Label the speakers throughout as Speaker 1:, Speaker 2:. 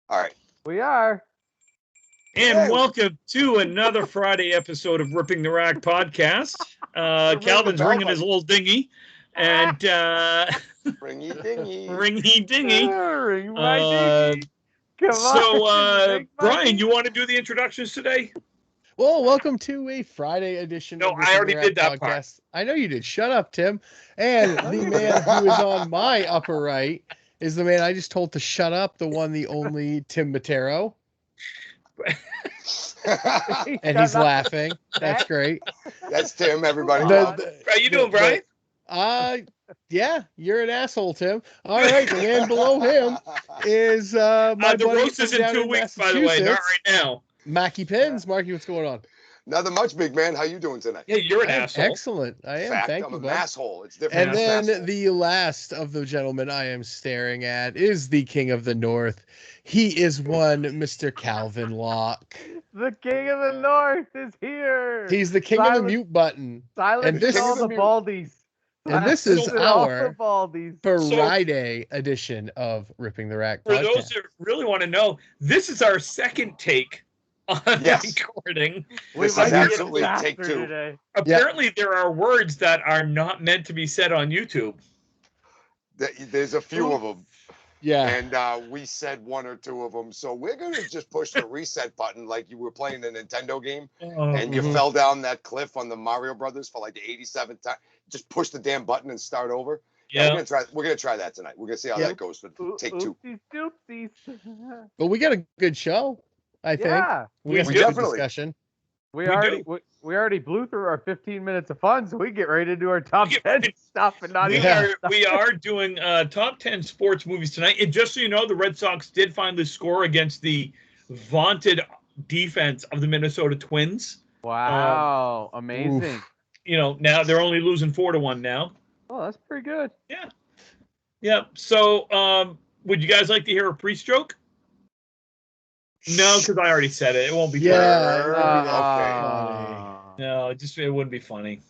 Speaker 1: All right.
Speaker 2: We are.
Speaker 3: And welcome to another Friday episode of Ripping the Rack podcast. Calvin's ringing his little dinghy. And
Speaker 1: Ringy dingy.
Speaker 3: ringy dingy.
Speaker 2: Ring my dinghy. Come
Speaker 3: So,
Speaker 2: on.
Speaker 3: Brian, you want to do the introductions today?
Speaker 4: Well, welcome to a Friday edition
Speaker 3: No,
Speaker 4: of
Speaker 3: I already
Speaker 4: Ripping the
Speaker 3: did that
Speaker 4: Rack
Speaker 3: part.
Speaker 4: podcast. I know you did. Shut up, Tim. And the man who is on my upper right is the man I just told to shut up, the one, the only Tim Matero. And he's laughing. That's great.
Speaker 1: That's Tim, everybody.
Speaker 3: How you doing, Brian?
Speaker 4: Yeah, you're an asshole, Tim. All right, the man below him is my
Speaker 3: The
Speaker 4: buddy
Speaker 3: roast is
Speaker 4: from
Speaker 3: in
Speaker 4: down
Speaker 3: 2 weeks, by the way, not right now.
Speaker 4: Mackie Pins. Marky, what's going on?
Speaker 1: Nothing much, big man. How you doing tonight?
Speaker 3: Yeah, you're an
Speaker 4: I am
Speaker 3: asshole.
Speaker 4: excellent. I am.
Speaker 1: Fact,
Speaker 4: Thank
Speaker 1: I'm
Speaker 4: you,
Speaker 1: a
Speaker 4: bud.
Speaker 1: masshole. It's different.
Speaker 4: And then the last of the gentlemen I am staring at is the King of the North. He is one Mr. Calvin Locke.
Speaker 2: The King of the North is here.
Speaker 4: He's the king of the mute button.
Speaker 2: Silence
Speaker 4: and this
Speaker 2: all
Speaker 4: is-
Speaker 2: the baldies.
Speaker 4: And this is
Speaker 2: Silence all the
Speaker 4: our
Speaker 2: baldies.
Speaker 4: Friday edition of Ripping the Rack
Speaker 3: For
Speaker 4: podcast.
Speaker 3: those that really want to know, this is our second take on
Speaker 1: Yes.
Speaker 3: recording.
Speaker 1: This
Speaker 2: might
Speaker 1: is
Speaker 2: be a
Speaker 1: absolutely
Speaker 2: disaster
Speaker 1: take two.
Speaker 2: today.
Speaker 3: Apparently, there are words that are not meant to be said on YouTube.
Speaker 1: There's a few of them,
Speaker 4: Yeah.
Speaker 1: and we said one or two of them. So we're gonna just push the reset button like you were playing a Nintendo game, and you
Speaker 4: Mhm.
Speaker 1: fell down that cliff on the Mario Brothers for like the 87th time. Just push the damn button and start over.
Speaker 3: Yeah.
Speaker 1: We're gonna try that tonight. We're gonna see how that goes for take two.
Speaker 2: Oopsies doopsies.
Speaker 4: But we got a good show, I think.
Speaker 2: Yeah.
Speaker 4: We got
Speaker 3: We
Speaker 4: some good
Speaker 1: definitely-
Speaker 4: discussion.
Speaker 2: We
Speaker 3: We
Speaker 2: already blew through our 15 minutes of fun, so we get ready to do our top 10 stuff and not
Speaker 3: We
Speaker 2: even
Speaker 3: are doing top 10 sports movies tonight. And just so you know, the Red Sox did finally score against the vaunted defense of the Minnesota Twins.
Speaker 2: Wow, amazing.
Speaker 3: You know, now they're only losing 4-1 now.
Speaker 2: Oh, that's pretty good.
Speaker 3: Yeah. So, would you guys like to hear a pre-stroke? No, because I already said it. It won't be
Speaker 4: Yeah.
Speaker 1: Sure.
Speaker 3: funny. No, it wouldn't be funny.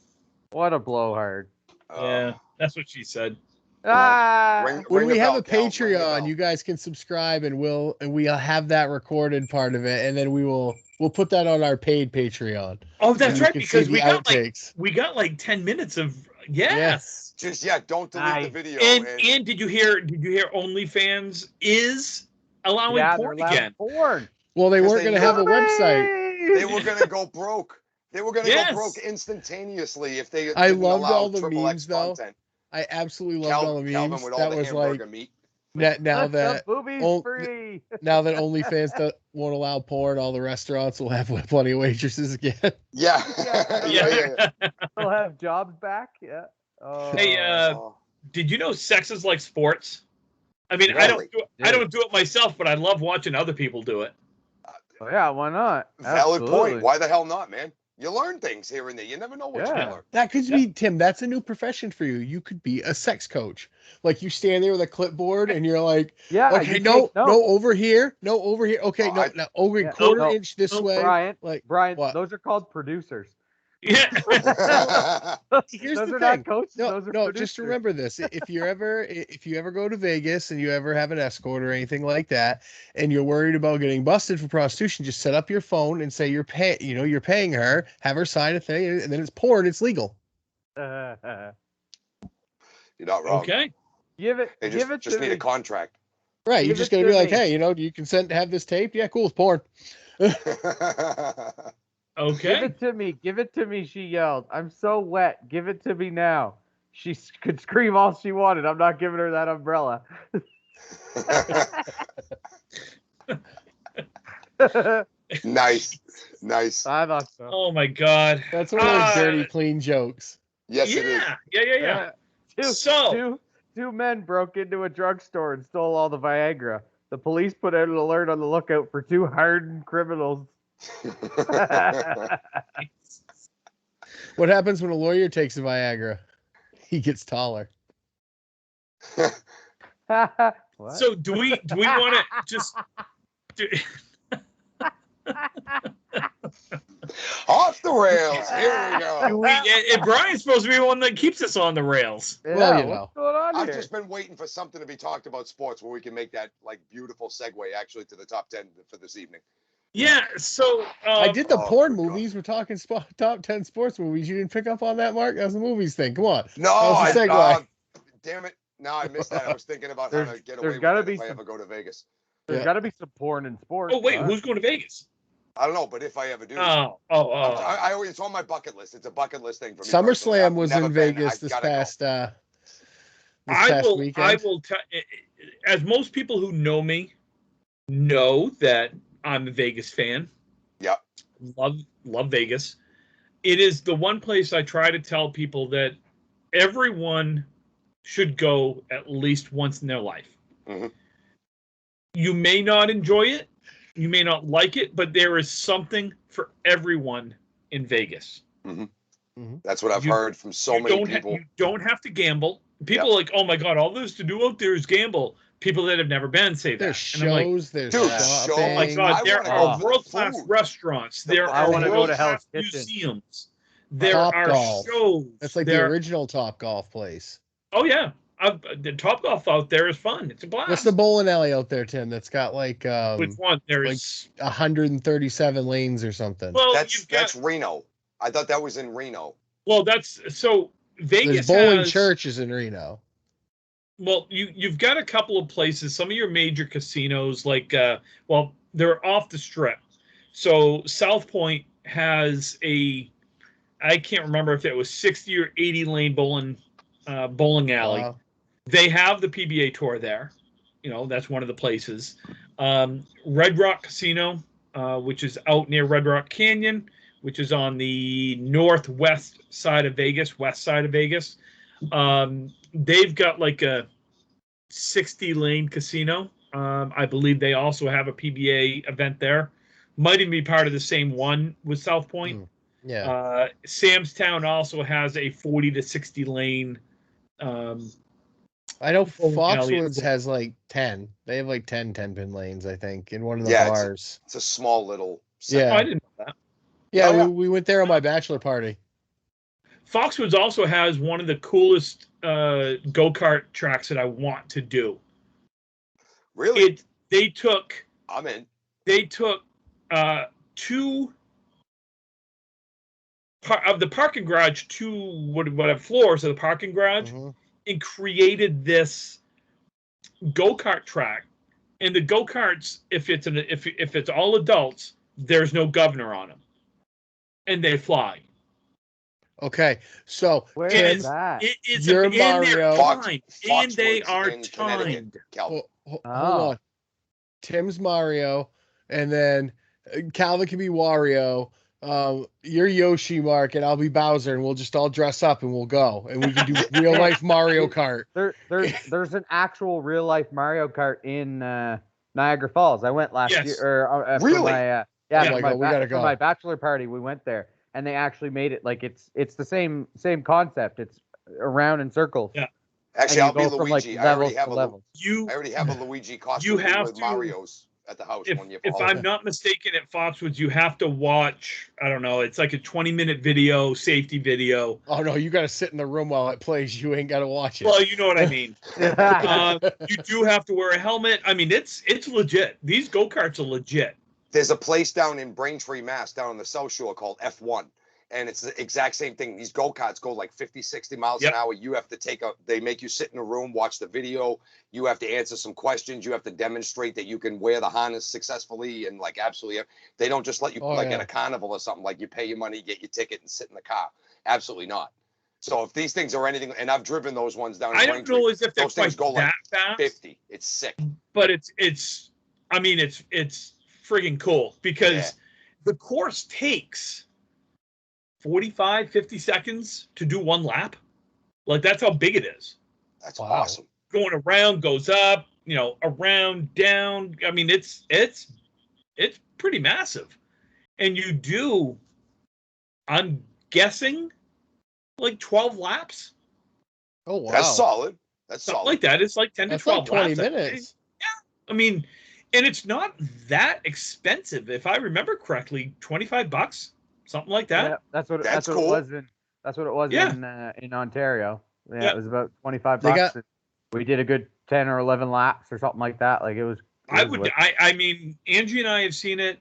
Speaker 2: What a blowhard.
Speaker 3: Yeah, that's what she said.
Speaker 1: Ring
Speaker 4: When we
Speaker 1: the
Speaker 4: have
Speaker 1: bell,
Speaker 4: a
Speaker 1: Cal, ring the
Speaker 4: Patreon,
Speaker 1: bell.
Speaker 4: you guys can subscribe and we'll have that recorded part of it, and then we'll put that on our paid Patreon.
Speaker 3: Oh, that's
Speaker 4: And you
Speaker 3: right,
Speaker 4: can
Speaker 3: because
Speaker 4: see
Speaker 3: we
Speaker 4: the
Speaker 3: got
Speaker 4: outtakes.
Speaker 3: like 10 minutes of yes.
Speaker 1: Just don't delete
Speaker 2: Nice.
Speaker 1: the video.
Speaker 3: And did you hear OnlyFans is allowing
Speaker 2: Yeah,
Speaker 3: porn
Speaker 2: they're allowed
Speaker 3: again?
Speaker 2: porn.
Speaker 4: Well, they
Speaker 1: Because
Speaker 4: weren't
Speaker 1: they
Speaker 4: going to have a
Speaker 1: know-
Speaker 4: website.
Speaker 1: they were gonna go broke. They were gonna
Speaker 3: Yes.
Speaker 1: go broke instantaneously if they.
Speaker 4: I
Speaker 1: didn't
Speaker 4: loved
Speaker 1: allow
Speaker 4: all the
Speaker 1: triple
Speaker 4: memes,
Speaker 1: X
Speaker 4: though.
Speaker 1: content.
Speaker 4: I absolutely loved all the
Speaker 1: Calvin
Speaker 4: memes.
Speaker 1: with all
Speaker 4: That
Speaker 1: the
Speaker 4: was
Speaker 1: hamburger
Speaker 4: like
Speaker 1: meat.
Speaker 4: now that
Speaker 2: boobies
Speaker 4: oh,
Speaker 2: free.
Speaker 4: now that OnlyFans won't allow porn, all the restaurants will have plenty of waitresses again.
Speaker 1: Yeah.
Speaker 2: Yeah. They'll have jobs back. Yeah. Oh.
Speaker 3: Hey,
Speaker 1: Oh,
Speaker 3: did you know sex is like sports? I mean,
Speaker 1: Really?
Speaker 3: I don't do it myself, but I love watching other people do it.
Speaker 2: Oh, yeah, why not?
Speaker 1: valid
Speaker 2: Absolutely.
Speaker 1: point. Why the hell not, man? You learn things here and there. You never know what
Speaker 2: Yeah.
Speaker 1: you learn.
Speaker 4: That could be, Tim. That's a new profession for you. You could be a sex coach. Like you stand there with a clipboard and you're like,
Speaker 2: Yeah.
Speaker 4: okay,
Speaker 2: you
Speaker 4: no,
Speaker 2: take notes.
Speaker 4: no, over here, no, over here. Okay,
Speaker 1: Oh,
Speaker 4: no,
Speaker 1: I-
Speaker 4: no, over
Speaker 2: Yeah.
Speaker 4: quarter
Speaker 2: No,
Speaker 4: inch this
Speaker 3: no,
Speaker 4: way.
Speaker 2: Brian,
Speaker 4: Like what?
Speaker 2: those are called producers.
Speaker 3: Yeah.
Speaker 4: Here's
Speaker 2: those
Speaker 4: the
Speaker 2: are
Speaker 4: thing.
Speaker 2: not coaches.
Speaker 4: No,
Speaker 2: those are
Speaker 4: no,
Speaker 2: producers.
Speaker 4: just remember this. If you ever go to Vegas and you ever have an escort or anything like that, and you're worried about getting busted for prostitution, just set up your phone and say you're paying her, have her sign a thing, and then it's porn, it's legal.
Speaker 1: You're not wrong.
Speaker 3: Okay.
Speaker 2: give it.
Speaker 1: They
Speaker 2: Give it
Speaker 1: just
Speaker 2: to
Speaker 1: need
Speaker 2: me.
Speaker 1: a contract.
Speaker 4: Right. You're
Speaker 2: Give
Speaker 4: just
Speaker 2: it
Speaker 4: gonna
Speaker 2: to
Speaker 4: be like,
Speaker 2: me.
Speaker 4: hey, do you consent to have this taped? Yeah, cool, it's porn.
Speaker 3: Okay.
Speaker 2: Give it to me. Give it to me. She yelled. I'm so wet. Give it to me now. She could scream all she wanted. I'm not giving her that umbrella.
Speaker 1: Nice.
Speaker 2: I thought so.
Speaker 3: Oh my God.
Speaker 4: That's one of those
Speaker 3: Uh,
Speaker 4: dirty, clean jokes.
Speaker 1: Yes, it is.
Speaker 3: Yeah.
Speaker 2: Two men broke into a drugstore and stole all the Viagra. The police put out an alert on the lookout for two hardened criminals.
Speaker 4: What happens when a lawyer takes a Viagra? He gets taller.
Speaker 2: What?
Speaker 3: So do we want to just?
Speaker 1: Off the rails. Here we go.
Speaker 3: And Brian's supposed to be the one that keeps us on the rails.
Speaker 2: Yeah,
Speaker 4: Well, you
Speaker 2: what's going on
Speaker 1: I've
Speaker 2: here?
Speaker 1: just been waiting for something to be talked about sports where we can make that like beautiful segue actually to the top 10 for this evening.
Speaker 3: Yeah, so
Speaker 4: I did the
Speaker 1: Oh,
Speaker 4: porn
Speaker 1: good God.
Speaker 4: movies. We're talking top 10 sports movies. You didn't pick up on that, Mark? That was the movies thing. Come on.
Speaker 1: No,
Speaker 4: That was a segue.
Speaker 1: damn it. No, I missed that. I was thinking about how to get away
Speaker 2: there's
Speaker 1: with
Speaker 2: gotta
Speaker 1: it
Speaker 2: be
Speaker 1: if I
Speaker 2: some-
Speaker 1: ever go to Vegas.
Speaker 2: There's
Speaker 4: Yeah.
Speaker 2: got to be some porn in sports.
Speaker 3: Oh wait,
Speaker 2: huh?
Speaker 3: who's going to Vegas?
Speaker 1: I don't know, but if I ever do,
Speaker 3: Oh.
Speaker 1: I always, it's on my bucket list. It's a bucket list thing for me. personally. I've
Speaker 4: SummerSlam was
Speaker 1: never
Speaker 4: in
Speaker 1: been.
Speaker 4: Vegas
Speaker 1: I've
Speaker 4: this
Speaker 1: gotta go.
Speaker 4: past
Speaker 3: I
Speaker 4: weekend.
Speaker 3: will tell. As most people who know me know that I'm a Vegas fan.
Speaker 1: Yeah.
Speaker 3: Love Vegas. It is the one place I try to tell people that everyone should go at least once in their life.
Speaker 1: Mm-hmm.
Speaker 3: You may not enjoy it, you may not like it, but there is something for everyone in Vegas.
Speaker 1: That's what I've heard from so many people.
Speaker 3: You don't have to gamble. People are like, oh my God, all there's to do out there is gamble. People that have never been say that.
Speaker 4: There's
Speaker 3: And I'm like,
Speaker 4: shows, there's
Speaker 1: Dude,
Speaker 4: shopping.
Speaker 3: oh my God,
Speaker 1: I
Speaker 3: there
Speaker 1: wanna
Speaker 3: are
Speaker 1: go
Speaker 3: world-class
Speaker 1: food.
Speaker 3: restaurants. There
Speaker 1: I
Speaker 3: are
Speaker 1: wanna
Speaker 2: go to Hell's
Speaker 3: world-class
Speaker 2: Kitchen.
Speaker 3: museums. There
Speaker 4: Top
Speaker 3: are
Speaker 4: Golf.
Speaker 3: shows.
Speaker 4: That's like
Speaker 3: there,
Speaker 4: the original Top Golf place.
Speaker 3: Oh yeah, the Top Golf out there is fun. It's a blast.
Speaker 4: What's the bowling alley out there, Tim? That's got like
Speaker 3: Which one? There's
Speaker 4: 137 lanes or something.
Speaker 3: well,
Speaker 1: That's
Speaker 3: you've got
Speaker 1: that's Reno. I thought that was in Reno.
Speaker 3: well, that's so Vegas
Speaker 4: There's bowling
Speaker 3: has,
Speaker 4: churches in Reno.
Speaker 3: Well, you've got a couple of places. Some of your major casinos, like well, they're off the strip. So South Point has I can't remember if it was 60 or 80 lane bowling alley.
Speaker 4: Wow.
Speaker 3: They have the PBA tour there. You know, that's one of the places. Red Rock Casino, which is out near Red Rock Canyon, which is on the northwest side of Vegas, west side of Vegas. They've got like a 60 lane casino. I believe they also have a PBA event there. Might even be part of the same one with South Point.
Speaker 4: Yeah.
Speaker 3: Sam's Town also has a 40 to 60 lane.
Speaker 4: I know
Speaker 3: bowling alley.
Speaker 4: Foxwoods has like 10. They have like 10 10-pin lanes, I think, in one of the
Speaker 1: Yeah,
Speaker 4: bars.
Speaker 1: It's a small little.
Speaker 4: Yeah.
Speaker 3: Oh, I didn't know that.
Speaker 4: Yeah,
Speaker 1: Oh, yeah.
Speaker 4: We went there on my bachelor party.
Speaker 3: Foxwoods also has one of the coolest go-kart tracks that I want to do.
Speaker 1: Really?
Speaker 3: They took
Speaker 1: I'm in.
Speaker 3: two of the parking garage, two whatever floors of the parking garage,
Speaker 4: Mhm.
Speaker 3: and created this go-kart track. And the go-karts, if it's all adults, there's no governor on them, and they fly.
Speaker 4: Okay, so
Speaker 2: Where
Speaker 3: It
Speaker 2: is
Speaker 3: is-
Speaker 2: that?
Speaker 3: It is
Speaker 4: You're
Speaker 3: and they're
Speaker 4: Mario.
Speaker 3: timed, and they
Speaker 1: Foxwoods
Speaker 3: are
Speaker 1: in Connecticut,
Speaker 3: timed.
Speaker 1: Calvin.
Speaker 4: hold
Speaker 2: Oh.
Speaker 4: on. Tim's Mario, and then Calvin can be Wario. You're Yoshi, Mark, and I'll be Bowser, and we'll just all dress up and we'll go, and we can do real life Mario Kart.
Speaker 2: There's an actual real life Mario Kart in Niagara Falls. I went last
Speaker 3: Yes.
Speaker 2: year. For
Speaker 1: Really?
Speaker 2: my,
Speaker 3: Yeah,
Speaker 2: for
Speaker 3: like,
Speaker 2: my
Speaker 4: we gotta
Speaker 2: for
Speaker 4: go.
Speaker 2: my bachelor party, we went there, and they actually made it like it's the same concept. It's around in circles.
Speaker 3: Yeah.
Speaker 1: Actually,
Speaker 2: and
Speaker 1: I'll be
Speaker 2: you go from,
Speaker 1: Luigi.
Speaker 2: like,
Speaker 1: I already
Speaker 2: levels
Speaker 1: have
Speaker 2: to
Speaker 1: a
Speaker 2: levels.
Speaker 3: You
Speaker 1: I already have a Luigi costume
Speaker 3: have
Speaker 1: with
Speaker 3: to-
Speaker 1: Mario's at the house one year. For
Speaker 3: if
Speaker 1: Halloween.
Speaker 3: I'm not mistaken, at Foxwoods, you have to watch. I don't know. It's like a 20-minute video, safety video.
Speaker 4: Oh no, you got to sit in the room while it plays. You ain't got to watch it.
Speaker 3: Well, you know what I mean. You do have to wear a helmet. I mean, it's legit. These go-karts are legit.
Speaker 1: There's a place down in Braintree, Mass, down on the South Shore called F1. And it's the exact same thing. These go-karts go like 50, 60 miles
Speaker 3: Yep.
Speaker 1: an hour. You have to they make you sit in a room, watch the video. You have to answer some questions. You have to demonstrate that you can wear the harness successfully and like absolutely. They don't just let you at a carnival or something like you pay your money, get your ticket and sit in the car. Absolutely not. So if these things are anything, and I've driven those ones down in
Speaker 3: I don't
Speaker 1: Braintree,
Speaker 3: know as if they're
Speaker 1: those things
Speaker 3: quite
Speaker 1: go like
Speaker 3: that fast,
Speaker 1: 50. It's sick.
Speaker 3: but it's. I mean, it's friggin' cool because
Speaker 1: Yeah.
Speaker 3: the course takes 45, 50 seconds to do one lap. Like that's how big it is.
Speaker 1: That's
Speaker 4: Wow.
Speaker 1: awesome.
Speaker 3: Going around, goes up, around, down. I mean, it's pretty massive. And you do, I'm guessing, like 12 laps.
Speaker 4: Oh wow,
Speaker 1: That's solid. That's
Speaker 3: Something
Speaker 1: solid.
Speaker 3: like that. It's like 10
Speaker 4: That's
Speaker 3: to 12
Speaker 4: like 20
Speaker 3: laps.
Speaker 4: minutes.
Speaker 3: I mean, and it's not that expensive. If I remember correctly, $25, something like that.
Speaker 2: Yeah, that's what
Speaker 1: cool.
Speaker 2: it was in. That's what it was in Ontario. Yeah, it was about $25. We did a good 10 or 11 laps or something like that. Like it was.
Speaker 3: I mean, Angie and I have seen it.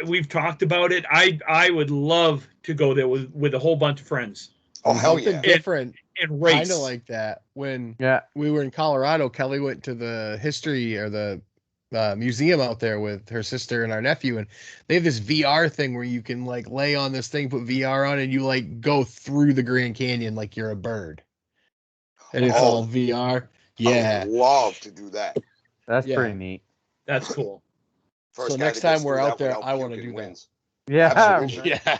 Speaker 3: We've talked about it. I would love to go there with a whole bunch of friends.
Speaker 1: Oh, hell
Speaker 4: something
Speaker 1: yeah.
Speaker 4: different.
Speaker 3: And race.
Speaker 4: Kind of like that. When we were in Colorado, Kelly went to the history or the museum out there with her sister and our nephew, and they have this VR thing where you can like lay on this thing, put VR on, and you like go through the Grand Canyon like you're a bird. And it's all VR. Yeah.
Speaker 1: I would love to do that.
Speaker 2: That's pretty neat.
Speaker 3: That's cool.
Speaker 4: So next time we're out there, I want to do that.
Speaker 2: Yeah.
Speaker 1: Absolutely.
Speaker 4: Yeah.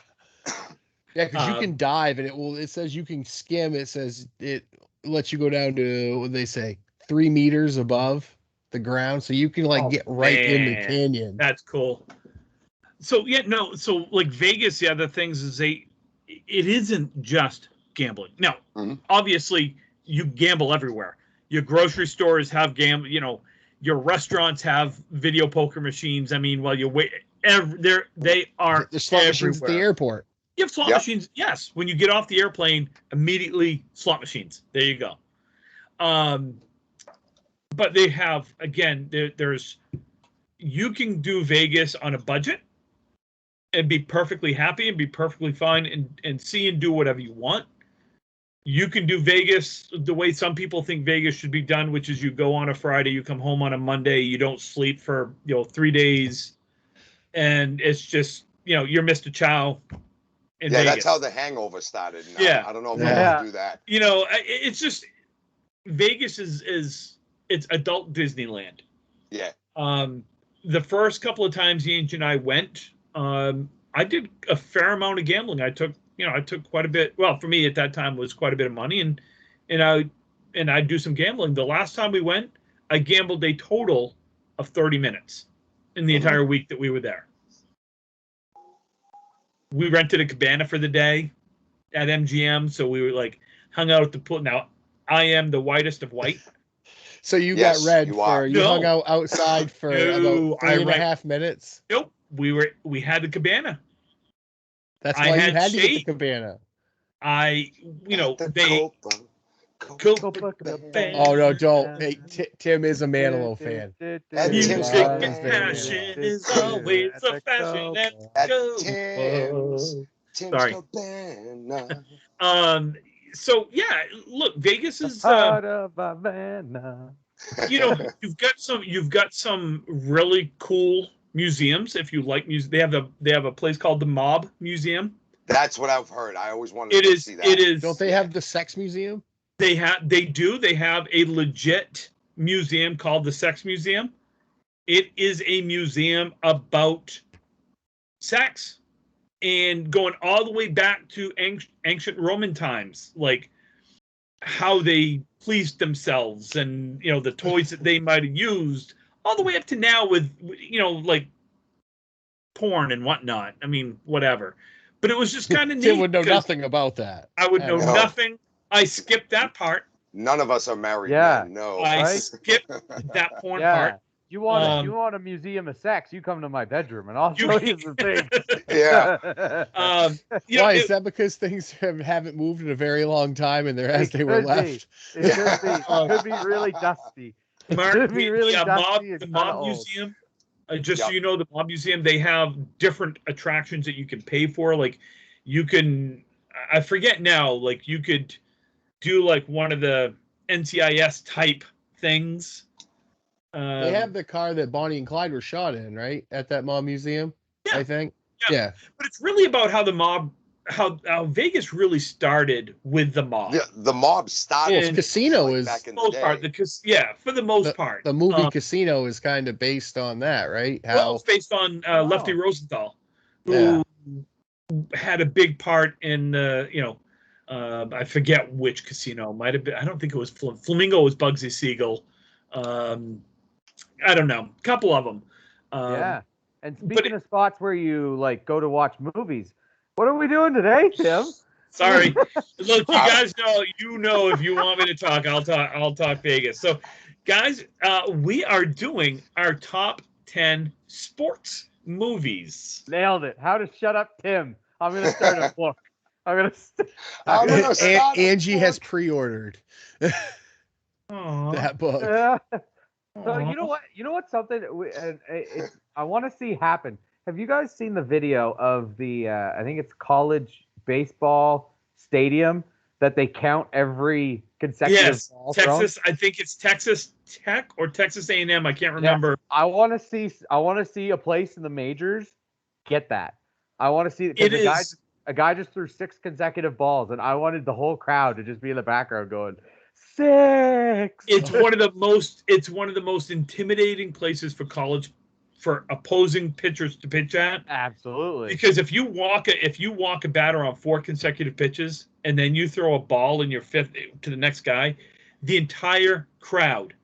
Speaker 4: Yeah, because you can dive, and it says you can skim. It says it lets you go down to, what they say, 3 meters above the ground, so you can get right in the canyon.
Speaker 3: That's cool. So so like Vegas, the other things is it isn't just gambling. Now, obviously, you gamble everywhere. Your grocery stores have your restaurants have video poker machines. I mean, while you wait, they are
Speaker 4: There's slot machines at the airport.
Speaker 3: You have slot machines, yes. When you get off the airplane, immediately slot machines. There you go. But they have, again, you can do Vegas on a budget and be perfectly happy and be perfectly fine and see and do whatever you want. You can do Vegas the way some people think Vegas should be done, which is you go on a Friday, you come home on a Monday, you don't sleep for 3 days, and it's just you're Mr. Chow.
Speaker 1: Yeah, that's how The Hangover started.
Speaker 3: Yeah,
Speaker 1: I don't know if I want to do that.
Speaker 3: It's just Vegas it's adult Disneyland.
Speaker 1: Yeah.
Speaker 3: The first couple of times Angie and I went, I did a fair amount of gambling. I took quite a bit. Well, for me at that time was quite a bit of money, and I'd do some gambling. The last time we went, I gambled a total of 30 minutes in the entire week that we were there. We rented a cabana for the day at MGM, so we were hung out at the pool. Now, I am the whitest of white.
Speaker 4: So you got red you hung out outside for about 3.5 minutes?
Speaker 3: Nope. We had the cabana.
Speaker 4: That's why you had to get the cabana. Oh no, don't. Hey, Tim is a Manilow fan.
Speaker 3: Music and passion is always a fashion. Sorry. So yeah, look, Vegas is you've got some really cool museums. If you like music, they have a place called the Mob Museum.
Speaker 1: That's what I've heard. I always wanted to see that.
Speaker 3: It is.
Speaker 4: Don't they have the Sex Museum?
Speaker 3: They do. They have a legit museum called the Sex Museum. It is a museum about sex and going all the way back to ancient Roman times, like how they pleased themselves and the toys that they might have used, all the way up to now with like porn and whatnot. I mean, whatever. But it was just kind of neat.
Speaker 4: Tim would know nothing about that.
Speaker 3: I would know nothing. I skipped that part.
Speaker 1: None of us are married.
Speaker 2: Yeah.
Speaker 1: Man. No.
Speaker 3: I skipped that porn part.
Speaker 2: You want a museum of sex? You come to my bedroom and I'll show you some things.
Speaker 1: Yeah.
Speaker 4: Why is that? Because things haven't moved in a very long time, and they're as they were left.
Speaker 2: It could be. It could be really dusty.
Speaker 3: Mark,
Speaker 2: It could be really dusty.
Speaker 3: the Mob Museum. Just so you know, the Mob Museum, they have different attractions that you can pay for. Like, you can, I forget now, like you could do like one of the NCIS type things.
Speaker 4: They have the car that Bonnie and Clyde were shot in, right? At that Mob Museum, I think. Yeah.
Speaker 3: But it's really about how the mob, how Vegas really started with the mob.
Speaker 1: Yeah, the mob started.
Speaker 4: Well, Casino is
Speaker 1: back in
Speaker 3: the most part. For the most part.
Speaker 4: The movie Casino is kind of based on that, right?
Speaker 3: It's based on Lefty Rosenthal, who had a big part in I forget which casino. Might have been. I don't think it was Flamingo. Was Bugsy Siegel. I don't know. A couple of them.
Speaker 2: And speaking of spots where you go to watch movies, what are we doing today, Tim?
Speaker 3: Sorry. Look, you guys know, if you want me to talk, I'll talk Vegas. So, guys, we are doing our top 10 sports movies.
Speaker 2: Nailed it. How to Shut Up Tim. I'm gonna start a book.
Speaker 1: I'm gonna start
Speaker 4: Angie has pre-ordered
Speaker 3: Aw.
Speaker 4: that book.
Speaker 2: So you know what? You know what? Something I want to see happen. Have you guys seen the video of the? I think it's college baseball stadium that they count every consecutive
Speaker 3: Yes,
Speaker 2: ball
Speaker 3: Texas.
Speaker 2: thrown?
Speaker 3: I think it's Texas Tech or Texas A&M. I can't remember.
Speaker 2: I want to see a place in the majors get that. I want to see because a guy just threw 6 consecutive balls, and I wanted the whole crowd to just be in the background going 6.
Speaker 3: It's one of the most intimidating places for opposing pitchers to pitch at.
Speaker 2: Absolutely.
Speaker 3: Because if you walk a batter on 4 consecutive pitches and then you throw a ball in your 5th to the next guy, the entire crowd,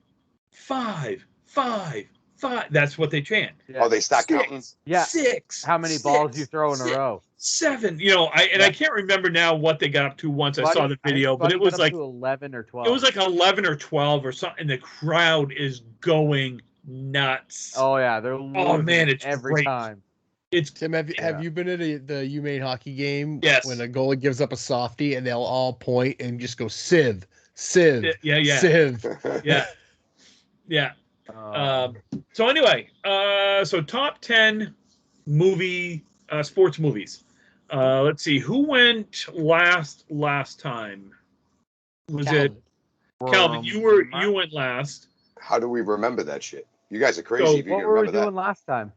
Speaker 3: 5, 5, 5. That's what they chant.
Speaker 2: Yeah.
Speaker 1: Oh, they start counting.
Speaker 2: Yeah.
Speaker 3: 6.
Speaker 2: How many balls you throw in a row?
Speaker 3: 7. I can't remember now what they got up to once I saw the video, but it was like
Speaker 2: 11 or 12.
Speaker 3: It was like 11 or 12 or something. And the crowd is going nuts.
Speaker 2: Oh yeah, they're
Speaker 3: man, it's
Speaker 2: every
Speaker 3: great.
Speaker 2: time.
Speaker 3: It's
Speaker 4: Tim, have you been at the UMaine hockey game?
Speaker 3: Yes.
Speaker 4: When a goalie gives up a softie and they'll all point and just go sieve, sieve,
Speaker 3: yeah.
Speaker 4: sieve.
Speaker 3: Yeah. So anyway, so top 10 sports movies. Let's see, who went last time? Was it Calvin? You went last.
Speaker 1: How do we remember that shit? You guys are crazy if you
Speaker 2: what
Speaker 1: can
Speaker 2: were we
Speaker 1: remember
Speaker 2: doing
Speaker 1: that.
Speaker 2: last time?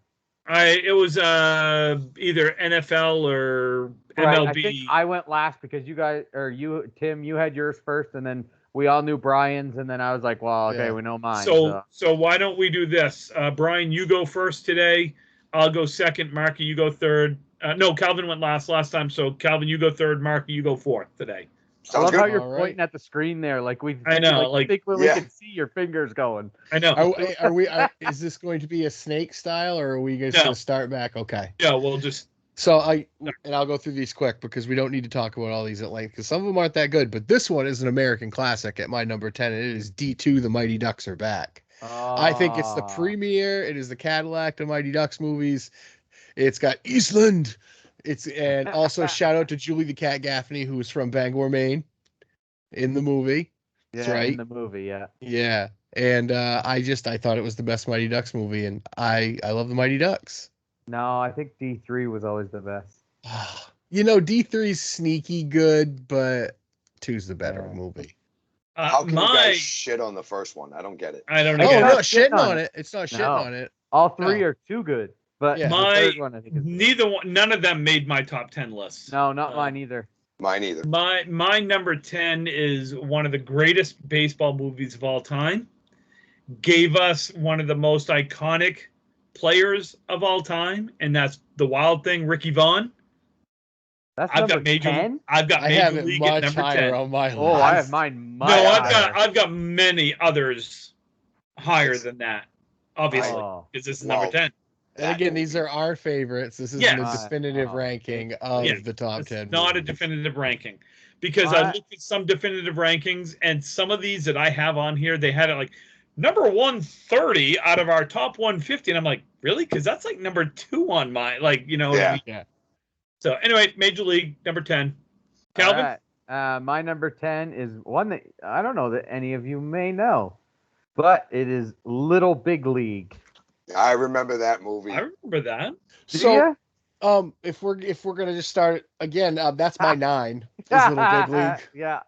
Speaker 3: It was either NFL or MLB.
Speaker 2: I think I went last because you guys, or you, Tim, you had yours first, and then we all knew Brian's, and then I was like, well, okay, we know mine.
Speaker 3: So why don't we do this? Brian, you go first today. I'll go second. Marky, you go third. No, Calvin went last time. So Calvin, you go third. Marky, you go fourth today.
Speaker 2: I love
Speaker 1: Sounds
Speaker 2: how
Speaker 1: good.
Speaker 2: you're pointing at the screen there, like
Speaker 3: I know,
Speaker 2: we can see your fingers going.
Speaker 3: I know.
Speaker 4: Is this going to be a snake style, or are we going
Speaker 3: No.
Speaker 4: to start back? Okay.
Speaker 3: Yeah, we'll just.
Speaker 4: So I'll go through these quick because we don't need to talk about all these at length because some of them aren't that good. But this one is an American classic at my number 10, and it is D2: The Mighty Ducks Are Back. I think it's the premiere. It is the Cadillac to Mighty Ducks movies. It's got Eastland. And also shout out to Julie the Cat Gaffney, who is from Bangor, Maine, in the movie. That's right.
Speaker 2: In the movie, yeah.
Speaker 4: Yeah. And I thought it was the best Mighty Ducks movie, and I love the Mighty Ducks.
Speaker 2: No, I think D3 was always the best.
Speaker 4: D3's sneaky good, but 2's the better movie.
Speaker 1: How can you guys shit on the first one? I don't get it.
Speaker 3: I don't
Speaker 4: know.
Speaker 3: know.
Speaker 4: Oh, not shitting on it. It's not shitting on it.
Speaker 2: All 3 are too good. But the third one, I think, is
Speaker 3: none of them made my top 10 list.
Speaker 2: No, not mine either.
Speaker 1: Mine either.
Speaker 3: My number 10 is one of the greatest baseball movies of all time. Gave us one of the most iconic players of all time, and that's the Wild Thing, Ricky Vaughn.
Speaker 2: That's number 10?
Speaker 3: I've got Major League at number 10.
Speaker 4: On my list.
Speaker 2: Oh, I have mine much
Speaker 3: higher. I've got many others higher than that, obviously, because this is number 10.
Speaker 4: And again, these are our favorites. This isn't a definitive ranking of the top 10.
Speaker 3: It's not a definitive ranking. Because I looked at some definitive rankings, and some of these that I have on here, they had it like number 130 out of our top 150. And I'm like, really? Because that's like number 2 on mine. Like,
Speaker 4: Yeah.
Speaker 3: So anyway, Major League, number 10. Calvin?
Speaker 2: My number 10 is one that I don't know that any of you may know, but it is Little Big League.
Speaker 1: I remember that movie.
Speaker 3: I remember that.
Speaker 4: So, if we're gonna just start again, that's my 9. Is Little Big League.
Speaker 2: Yeah,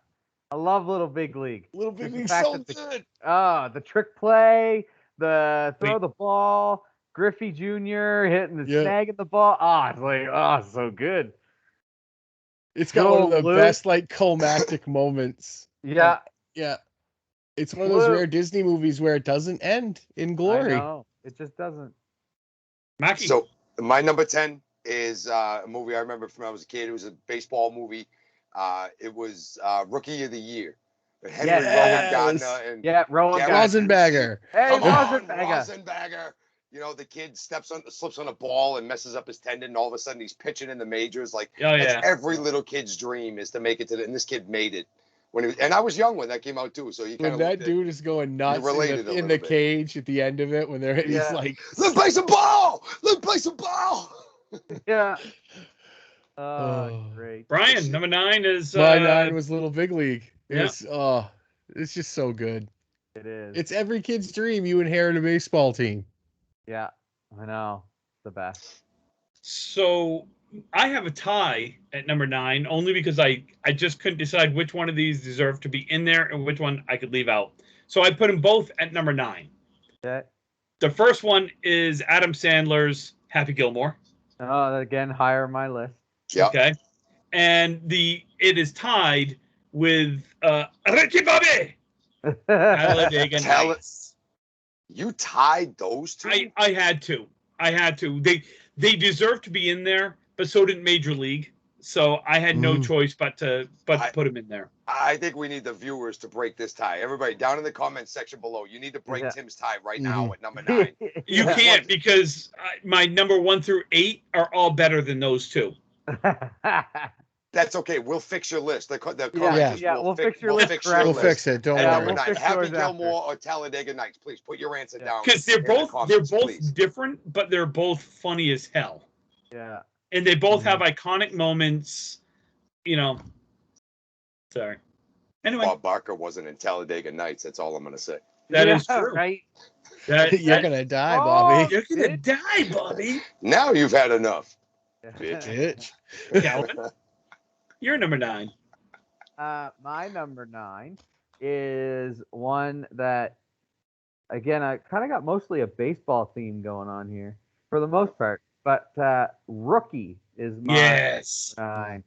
Speaker 2: I love Little Big League.
Speaker 4: Little Big League so good.
Speaker 2: The trick play, the throw the ball, Griffey Jr. hitting the snagging the ball. It's so good.
Speaker 4: It's got one of the best climactic moments.
Speaker 2: Yeah.
Speaker 4: Yeah. It's one of those rare Disney movies where it doesn't end in glory.
Speaker 2: I know. It just doesn't.
Speaker 3: Mackie.
Speaker 1: So my number 10 is a movie I remember from when I was a kid. It was a baseball movie. It was Rookie of the Year. Henry Rosengartner and
Speaker 4: Rosenberger.
Speaker 2: Hey,
Speaker 1: Rosenberger. The kid slips on a ball and messes up his tendon, and all of a sudden he's pitching in the majors. That's every little kid's dream is to make it to and this kid made it. And I was young when that came out too, so you kind
Speaker 4: when
Speaker 1: of
Speaker 4: that dude is going nuts
Speaker 1: related
Speaker 4: in the cage at the end of it when he's like,
Speaker 1: let's play some ball. Let's play some ball.
Speaker 2: Yeah.
Speaker 4: Oh.
Speaker 2: Great.
Speaker 3: Brian, number 9 is
Speaker 4: my 9 was Little Big League.
Speaker 3: Yeah.
Speaker 4: It's just so good.
Speaker 2: It is.
Speaker 4: It's every kid's dream. You inherit a baseball team.
Speaker 2: Yeah, I know. The best.
Speaker 3: So I have a tie at number 9 only because I just couldn't decide which one of these deserved to be in there and which one I could leave out. So I put them both at number 9.
Speaker 2: Okay.
Speaker 3: The first one is Adam Sandler's Happy Gilmore.
Speaker 2: Oh, again, higher on my list.
Speaker 1: Yeah.
Speaker 3: Okay. And it is tied with Ricky Bobby. Talladega Nights.
Speaker 1: You tied those two?
Speaker 3: I had to. They deserve to be in there, but so did Major League. So I had no choice but to put them in there.
Speaker 1: I think we need the viewers to break this tie. Everybody down in the comments section below, you need to break Tim's tie right now at number 9.
Speaker 3: You can't because my number 1 through 8 are all better than those two.
Speaker 1: That's okay. We'll fix your list.
Speaker 2: We'll fix your list.
Speaker 4: We'll fix it. Don't worry.
Speaker 1: Number 9, Happy Gilmore or Talladega Nights. Please put your answer down.
Speaker 3: Because they're both different, but they're both funny as hell.
Speaker 2: Yeah.
Speaker 3: And they both have iconic moments. Sorry. Anyway,
Speaker 1: Bob Barker wasn't in Talladega Nights. That's all I'm going to say.
Speaker 3: That is true.
Speaker 2: Right.
Speaker 4: You're gonna die, Bobby.
Speaker 3: You're gonna die, Bobby.
Speaker 1: Now you've had enough, bitch.
Speaker 3: Calvin, you're number 9.
Speaker 2: My number 9 is one that, again, I kind of got mostly a baseball theme going on here for the most part. But Rookie is my 9.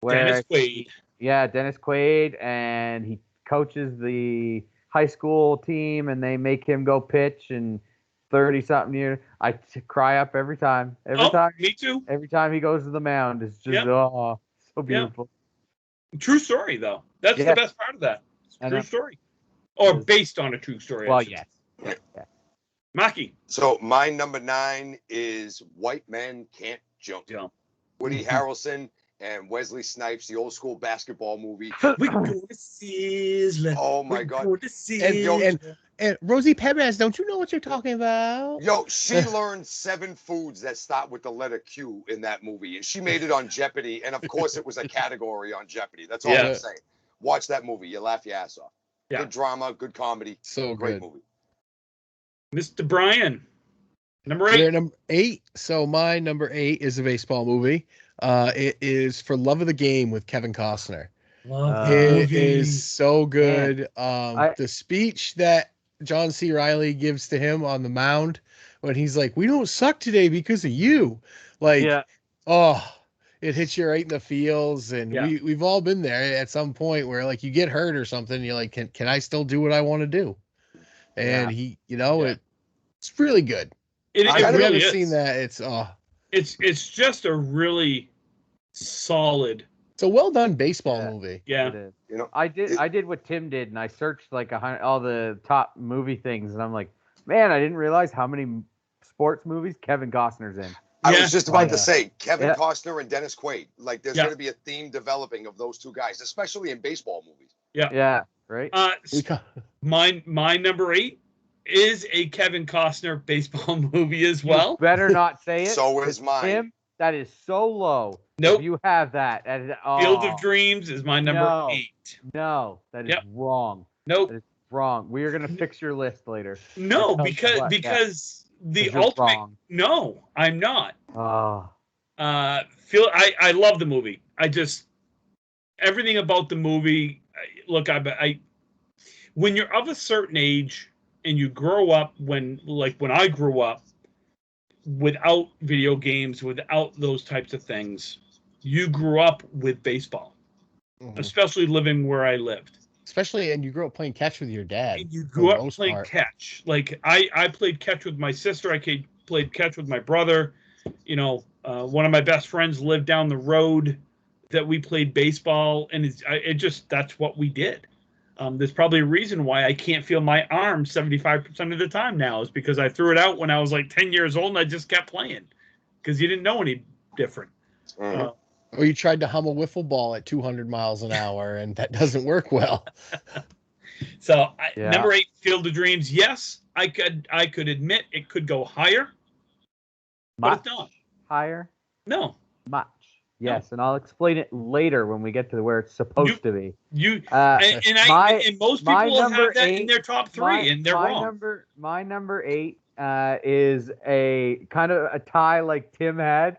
Speaker 3: Dennis Quaid.
Speaker 2: Dennis Quaid, and he coaches the high school team, and they make him go pitch. And 30-something years, I cry up every time. Every time.
Speaker 3: Me too.
Speaker 2: Every time he goes to the mound, it's just so beautiful.
Speaker 3: True story, though. That's the best part of that. True story, or based on a true story.
Speaker 2: Well, yes.
Speaker 3: Yeah. Maki.
Speaker 1: So my number 9 is White Men Can't Jump. Woody Harrelson and Wesley Snipes, the old school basketball movie.
Speaker 3: We go to Sizzler.
Speaker 1: Oh my God.
Speaker 4: And Rosie Perez, don't you know what you're talking about?
Speaker 1: Yo, she learned 7 foods that start with the letter Q in that movie, and she made it on Jeopardy. And of course, it was a category on Jeopardy. That's all I'm saying. Watch that movie. You laugh your ass off.
Speaker 3: Yeah.
Speaker 1: Good drama, good comedy.
Speaker 4: So
Speaker 1: great
Speaker 4: good.
Speaker 1: movie.
Speaker 3: Mr. Brian, number 8.
Speaker 4: You're number 8. So my number 8 is a baseball movie. It is For Love of the Game with Kevin Costner. It is so good. The speech that John C. Reilly gives to him on the mound when he's like, "We don't suck today because of you." It hits you right in the feels. And we've all been there at some point where like you get hurt or something. And you're like, can I still do what I want to do? And it's really good.
Speaker 3: If you
Speaker 4: haven't seen that,
Speaker 3: it's just a really solid.
Speaker 4: It's a well done baseball movie.
Speaker 3: Yeah.
Speaker 2: It is. I did what Tim did, and I searched like all the top movie things, and I'm like, man, I didn't realize how many sports movies Kevin Costner's in.
Speaker 1: I was just about to say Kevin Costner and Dennis Quaid. Like, there's going to be a theme developing of those two guys, especially in baseball movies.
Speaker 2: Yeah. Right.
Speaker 3: My number 8 is a Kevin Costner baseball movie as well.
Speaker 2: You better not say it.
Speaker 1: So is mine.
Speaker 2: Tim, that is so low.
Speaker 3: Nope.
Speaker 2: If you have that.
Speaker 3: Field of Dreams is my number 8.
Speaker 2: No, that is wrong.
Speaker 3: Nope.
Speaker 2: That is wrong. We are going to fix your list later.
Speaker 3: No, because the ultimate.
Speaker 2: Wrong.
Speaker 3: No, I'm not.
Speaker 2: Oh.
Speaker 3: I love the movie. Everything about the movie. Look, when you're of a certain age and you grow up when I grew up without video games, without those types of things, you grew up with baseball, especially living where I lived.
Speaker 4: And you grew up playing catch with your dad.
Speaker 3: And you grew up playing catch. Like I played catch with my sister. I played catch with my brother. One of my best friends lived down the road that we played baseball, and that's what we did. There's probably a reason why I can't feel my arm 75% of the time now, is because I threw it out when I was like 10 years old and I just kept playing because you didn't know any different.
Speaker 4: Or you tried to hum a wiffle ball at 200 miles an hour, and that doesn't work well.
Speaker 3: So number 8, Field of Dreams. Yes, I could admit it could go higher, but it's not
Speaker 2: higher.
Speaker 3: No,
Speaker 2: much. Yes, and I'll explain it later when we get to where it's supposed to be.
Speaker 3: And most people will have that in their top 3, and they're wrong.
Speaker 2: My number 8 is a kind of a tie like Tim had.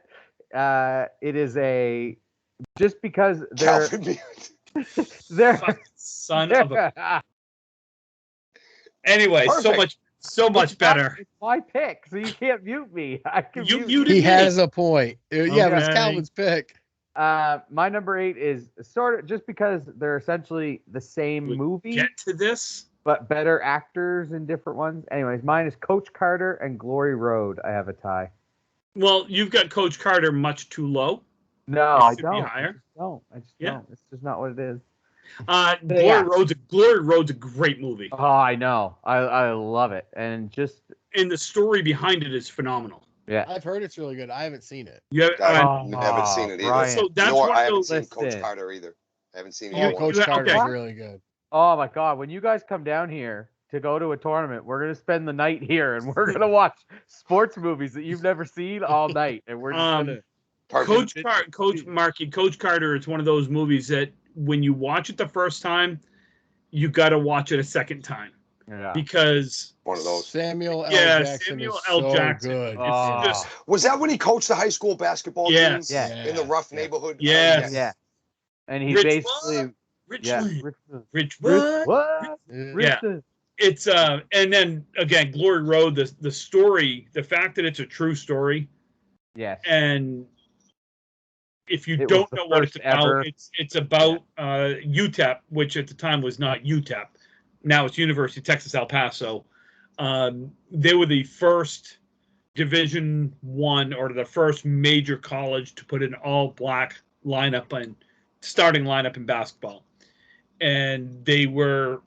Speaker 2: It is just because they're
Speaker 3: son of a. Anyway,
Speaker 1: Perfect.
Speaker 3: so much better.
Speaker 2: It's my pick, so you can't mute me.
Speaker 4: He has a point. Yeah, but it's Calvin's pick.
Speaker 2: My number 8 is sort of just because they're essentially the same movie.
Speaker 3: Get to this,
Speaker 2: but better actors in different ones. Anyways, mine is Coach Carter and Glory Road. I have a tie.
Speaker 3: Well, you've got Coach Carter much too low.
Speaker 2: No, I don't.
Speaker 3: I
Speaker 2: just don't. It's just not what it is.
Speaker 3: Glory Road's a great movie.
Speaker 2: Oh, I know. I love it, and
Speaker 3: the story behind it is phenomenal.
Speaker 2: Yeah,
Speaker 4: I've heard it's really good. I haven't seen it.
Speaker 1: I haven't seen it either.
Speaker 2: Brian.
Speaker 3: So that's
Speaker 1: I haven't seen Coach Carter either. I haven't seen it.
Speaker 4: Coach Carter is really good.
Speaker 2: Oh my God! When you guys come down here to go to a tournament, we're gonna spend the night here, and we're gonna watch sports movies that you've never seen all night, and we're just gonna.
Speaker 3: Coach Carter is one of those movies that when you watch it the first time, you got to watch it a second time.
Speaker 2: Yeah.
Speaker 1: Because one of those.
Speaker 4: Samuel Jackson good.
Speaker 1: Was that when he coached the high school basketball team in the rough neighborhood?
Speaker 3: Yeah.
Speaker 2: And he basically
Speaker 3: Richmond.
Speaker 2: Richmond.
Speaker 3: It's and then again, Glory Road, the story, the fact that it's a true story.
Speaker 2: Yes.
Speaker 3: And if you don't know what it's about, it's about UTEP, which at the time was not UTEP. Now it's University of Texas El Paso. They were the first Division I or the first major college to put an all-black starting lineup in basketball. And were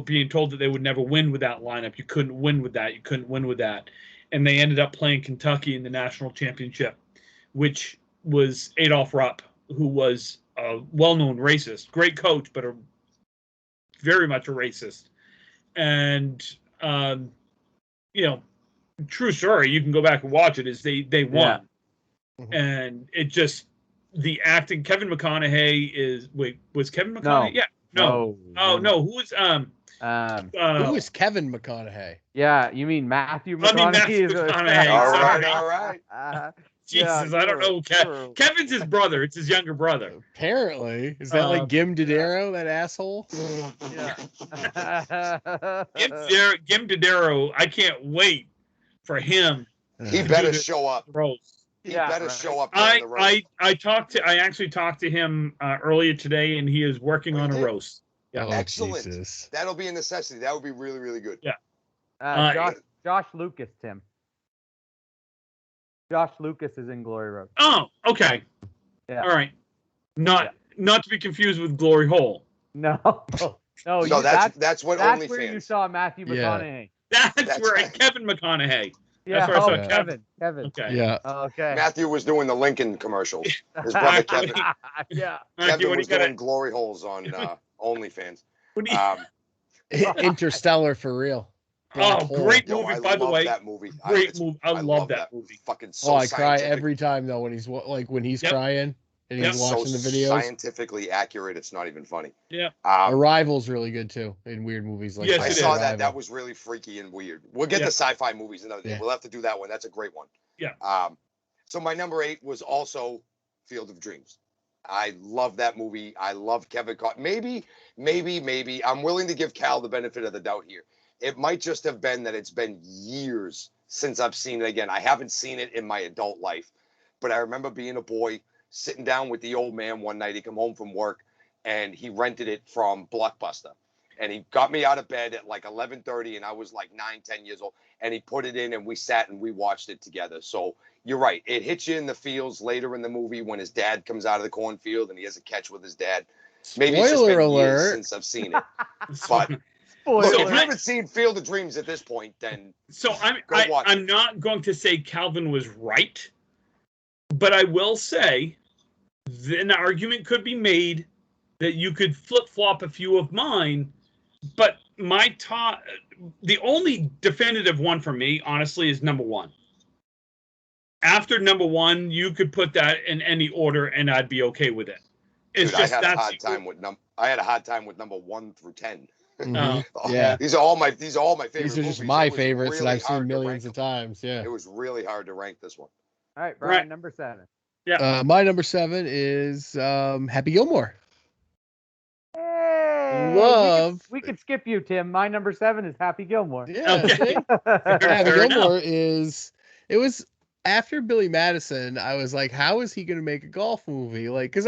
Speaker 3: being told that they would never win with that lineup. You couldn't win with that. You couldn't win with that. And they ended up playing Kentucky in the national championship, which was Adolph Rupp, who was a well-known racist, great coach, but very much a racist. And, true story, you can go back and watch it, is they won. Yeah. And it just, the acting, Kevin McConaughey was Kevin McConaughey?
Speaker 2: No.
Speaker 3: Yeah. No. Oh, no. Who was,
Speaker 4: who is Kevin McConaughey?
Speaker 2: Yeah, you mean Matthew McConaughey?
Speaker 3: I mean Matthew McConaughey.
Speaker 1: All right.
Speaker 3: Jesus, I don't know. Kevin's his brother. It's his younger brother.
Speaker 4: Apparently. Is that like Gim Didero, that asshole?
Speaker 2: Yeah.
Speaker 3: Gim Didero, I can't wait for him.
Speaker 1: He better show up. He better show up.
Speaker 3: I actually talked to him earlier today, and he is working on a roast.
Speaker 4: Yeah. Oh,
Speaker 1: excellent.
Speaker 4: Jesus.
Speaker 1: That'll be a necessity. That would be really, really good.
Speaker 3: Yeah.
Speaker 2: Josh Lucas, Tim. Josh Lucas is in Glory Road.
Speaker 3: Oh, okay.
Speaker 2: Yeah.
Speaker 3: All right. Not to be confused with Glory Hole.
Speaker 2: No.
Speaker 1: No, that's what
Speaker 2: that's
Speaker 1: OnlyFans.
Speaker 2: Where you saw Matthew McConaughey.
Speaker 3: That's where Kevin McConaughey.
Speaker 2: Yeah.
Speaker 3: That's where I saw
Speaker 2: Kevin.
Speaker 3: Okay.
Speaker 4: Yeah.
Speaker 2: Okay.
Speaker 1: Matthew was doing the Lincoln commercials. His brother Kevin.
Speaker 2: Yeah.
Speaker 1: Kevin was doing glory holes on OnlyFans.
Speaker 4: Interstellar for real.
Speaker 3: Great movie, by the way.
Speaker 1: That movie.
Speaker 3: Great movie. I love that movie.
Speaker 1: Fucking so
Speaker 4: I cry every time though when he's crying and he's watching the videos.
Speaker 1: Scientifically accurate. It's not even funny.
Speaker 3: Yeah.
Speaker 4: Arrival's really good too in weird movies like
Speaker 3: yes,
Speaker 1: I saw that. That was really freaky and weird. We'll get to sci-fi movies another day. We'll have to do that one. That's a great one.
Speaker 3: Yeah.
Speaker 1: So my number 8 was also Field of Dreams. I love that movie. I love Kevin Costner. Maybe. I'm willing to give Cal the benefit of the doubt here. It might just have been that it's been years since I've seen it again. I haven't seen it in my adult life, but I remember being a boy sitting down with the old man one night. He come home from work and he rented it from Blockbuster, and he got me out of bed at like 11:30, and I was like 9-10 years old, and he put it in and we sat and we watched it together. So you're right. It hits you in the feels later in the movie when his dad comes out of the cornfield and he has a catch with his dad. Maybe it's just been years since I've seen it, but look, if you haven't seen Field of Dreams at this point, then
Speaker 3: I'm not going to say Calvin was right, But I will say, an argument could be made that you could flip-flop a few of mine, but my top, the only definitive one for me, honestly, is number one. After number one, you could put that in any order, and I'd be okay with it. It's
Speaker 1: Dude,
Speaker 3: just
Speaker 1: I had a hard time with number 1 through 10.
Speaker 4: Yeah.
Speaker 1: These are all my favorite
Speaker 4: These are just
Speaker 1: movies.
Speaker 4: my
Speaker 1: It was
Speaker 4: favorites that
Speaker 1: really
Speaker 4: I've seen
Speaker 1: hard to
Speaker 4: millions
Speaker 1: rank
Speaker 4: of times. Yeah.
Speaker 1: It was really hard to rank this one.
Speaker 2: All right, Brian,
Speaker 3: Right.
Speaker 2: number 7.
Speaker 3: Yeah.
Speaker 4: My number 7 is Happy Gilmore.
Speaker 2: Hey,
Speaker 4: Love.
Speaker 2: we could skip you, Tim. My number 7 is Happy Gilmore.
Speaker 4: Yeah.
Speaker 3: Okay.
Speaker 4: See?
Speaker 3: Fair
Speaker 4: Happy
Speaker 3: enough.
Speaker 4: Gilmore it was after Billy Madison, I was like, how is he going to make a golf movie? Like, because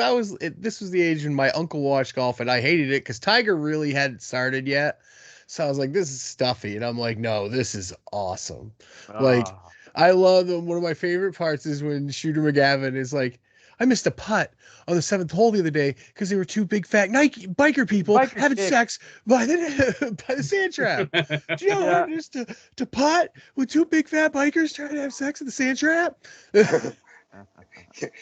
Speaker 4: this was the age when my uncle watched golf and I hated it because Tiger really hadn't started yet. So I was like, this is stuffy. And I'm like, no, this is awesome. Like, I love them. One of my favorite parts is when Shooter McGavin is like, I missed a putt on the 7th hole the other day because there were 2 big fat biker people having sex by the sand trap. Do you know how hard it is to putt with 2 big fat bikers trying to have sex at the sand trap?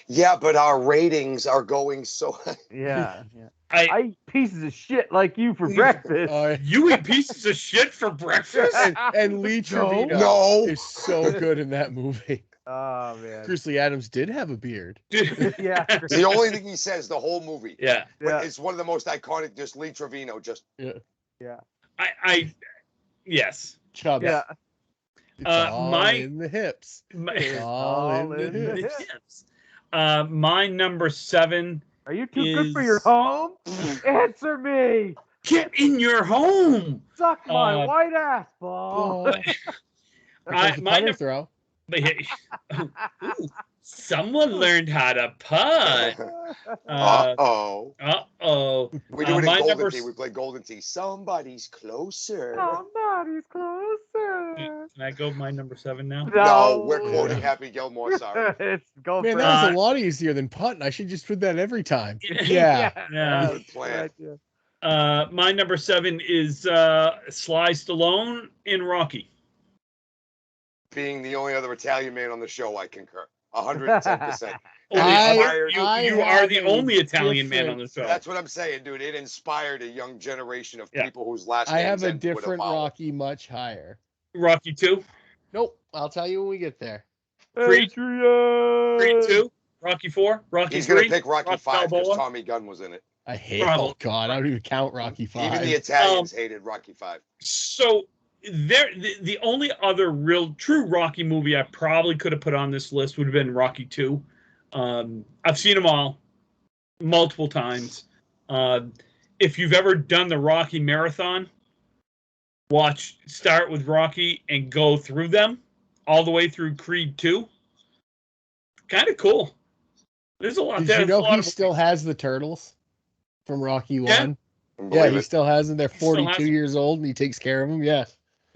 Speaker 1: Yeah, but our ratings are going so.
Speaker 2: Yeah.
Speaker 3: I
Speaker 2: eat pieces of shit like you for breakfast.
Speaker 3: You eat pieces of shit for breakfast?
Speaker 4: and Lee Trevino
Speaker 1: No.
Speaker 4: is so good in that movie.
Speaker 2: Oh man.
Speaker 4: Bruce Lee Adams did have a beard.
Speaker 2: Yeah.
Speaker 1: The only thing he says the whole movie.
Speaker 3: Yeah.
Speaker 2: Yeah.
Speaker 1: It's one of the most iconic. Just Lee Trevino. Just.
Speaker 2: Yeah.
Speaker 3: Yes.
Speaker 4: Chubby.
Speaker 2: Yeah.
Speaker 4: It's all in the hips.
Speaker 2: It's
Speaker 4: all in the hips.
Speaker 3: Yes. My number 7.
Speaker 2: Are you too good for your home? Answer me.
Speaker 3: Get in your home.
Speaker 2: Suck my white ass ball.
Speaker 3: My number
Speaker 4: throw.
Speaker 3: Ooh, someone learned how to putt.
Speaker 1: Uh-oh. We do it in
Speaker 3: my
Speaker 1: Golden Tee. We play Golden Tee. Somebody's closer.
Speaker 2: Somebody's closer.
Speaker 3: Can I go my number 7 now?
Speaker 1: No, we're quoting Happy Gilmore. Sorry.
Speaker 2: It's go
Speaker 4: Man,
Speaker 2: for
Speaker 4: that was a lot easier than putting. I should just put that every time. Yeah.
Speaker 1: Good plan.
Speaker 3: My number 7 is Sly Stallone in Rocky.
Speaker 1: Being the only other Italian man on the show, I concur. 110%.
Speaker 3: You are the only Italian man on the show.
Speaker 1: That's what I'm saying, dude. It inspired a young generation of people whose last
Speaker 4: I have
Speaker 1: names
Speaker 4: a
Speaker 1: end with
Speaker 4: different
Speaker 1: vowel.
Speaker 4: Rocky much higher.
Speaker 3: Rocky 2?
Speaker 4: Nope. I'll tell you when we get there.
Speaker 3: Creed 2? Rocky 4? Rocky 3?
Speaker 1: He's going to pick Rocky 5 because
Speaker 3: Balboa?
Speaker 1: Tommy Gunn was in it.
Speaker 4: I hate Oh, God. I don't even count Rocky 5.
Speaker 1: Even the Italians hated Rocky 5.
Speaker 3: So the only other real true Rocky movie I probably could have put on this list would have been Rocky 2. I've seen them all multiple times. If you've ever done the Rocky marathon, start with Rocky and go through them all the way through Creed 2. Kind of cool. There's a lot.
Speaker 4: Did you know he still has the turtles from Rocky 1? Yeah, he still has them. They're 42 years old and he takes care of them. Yeah.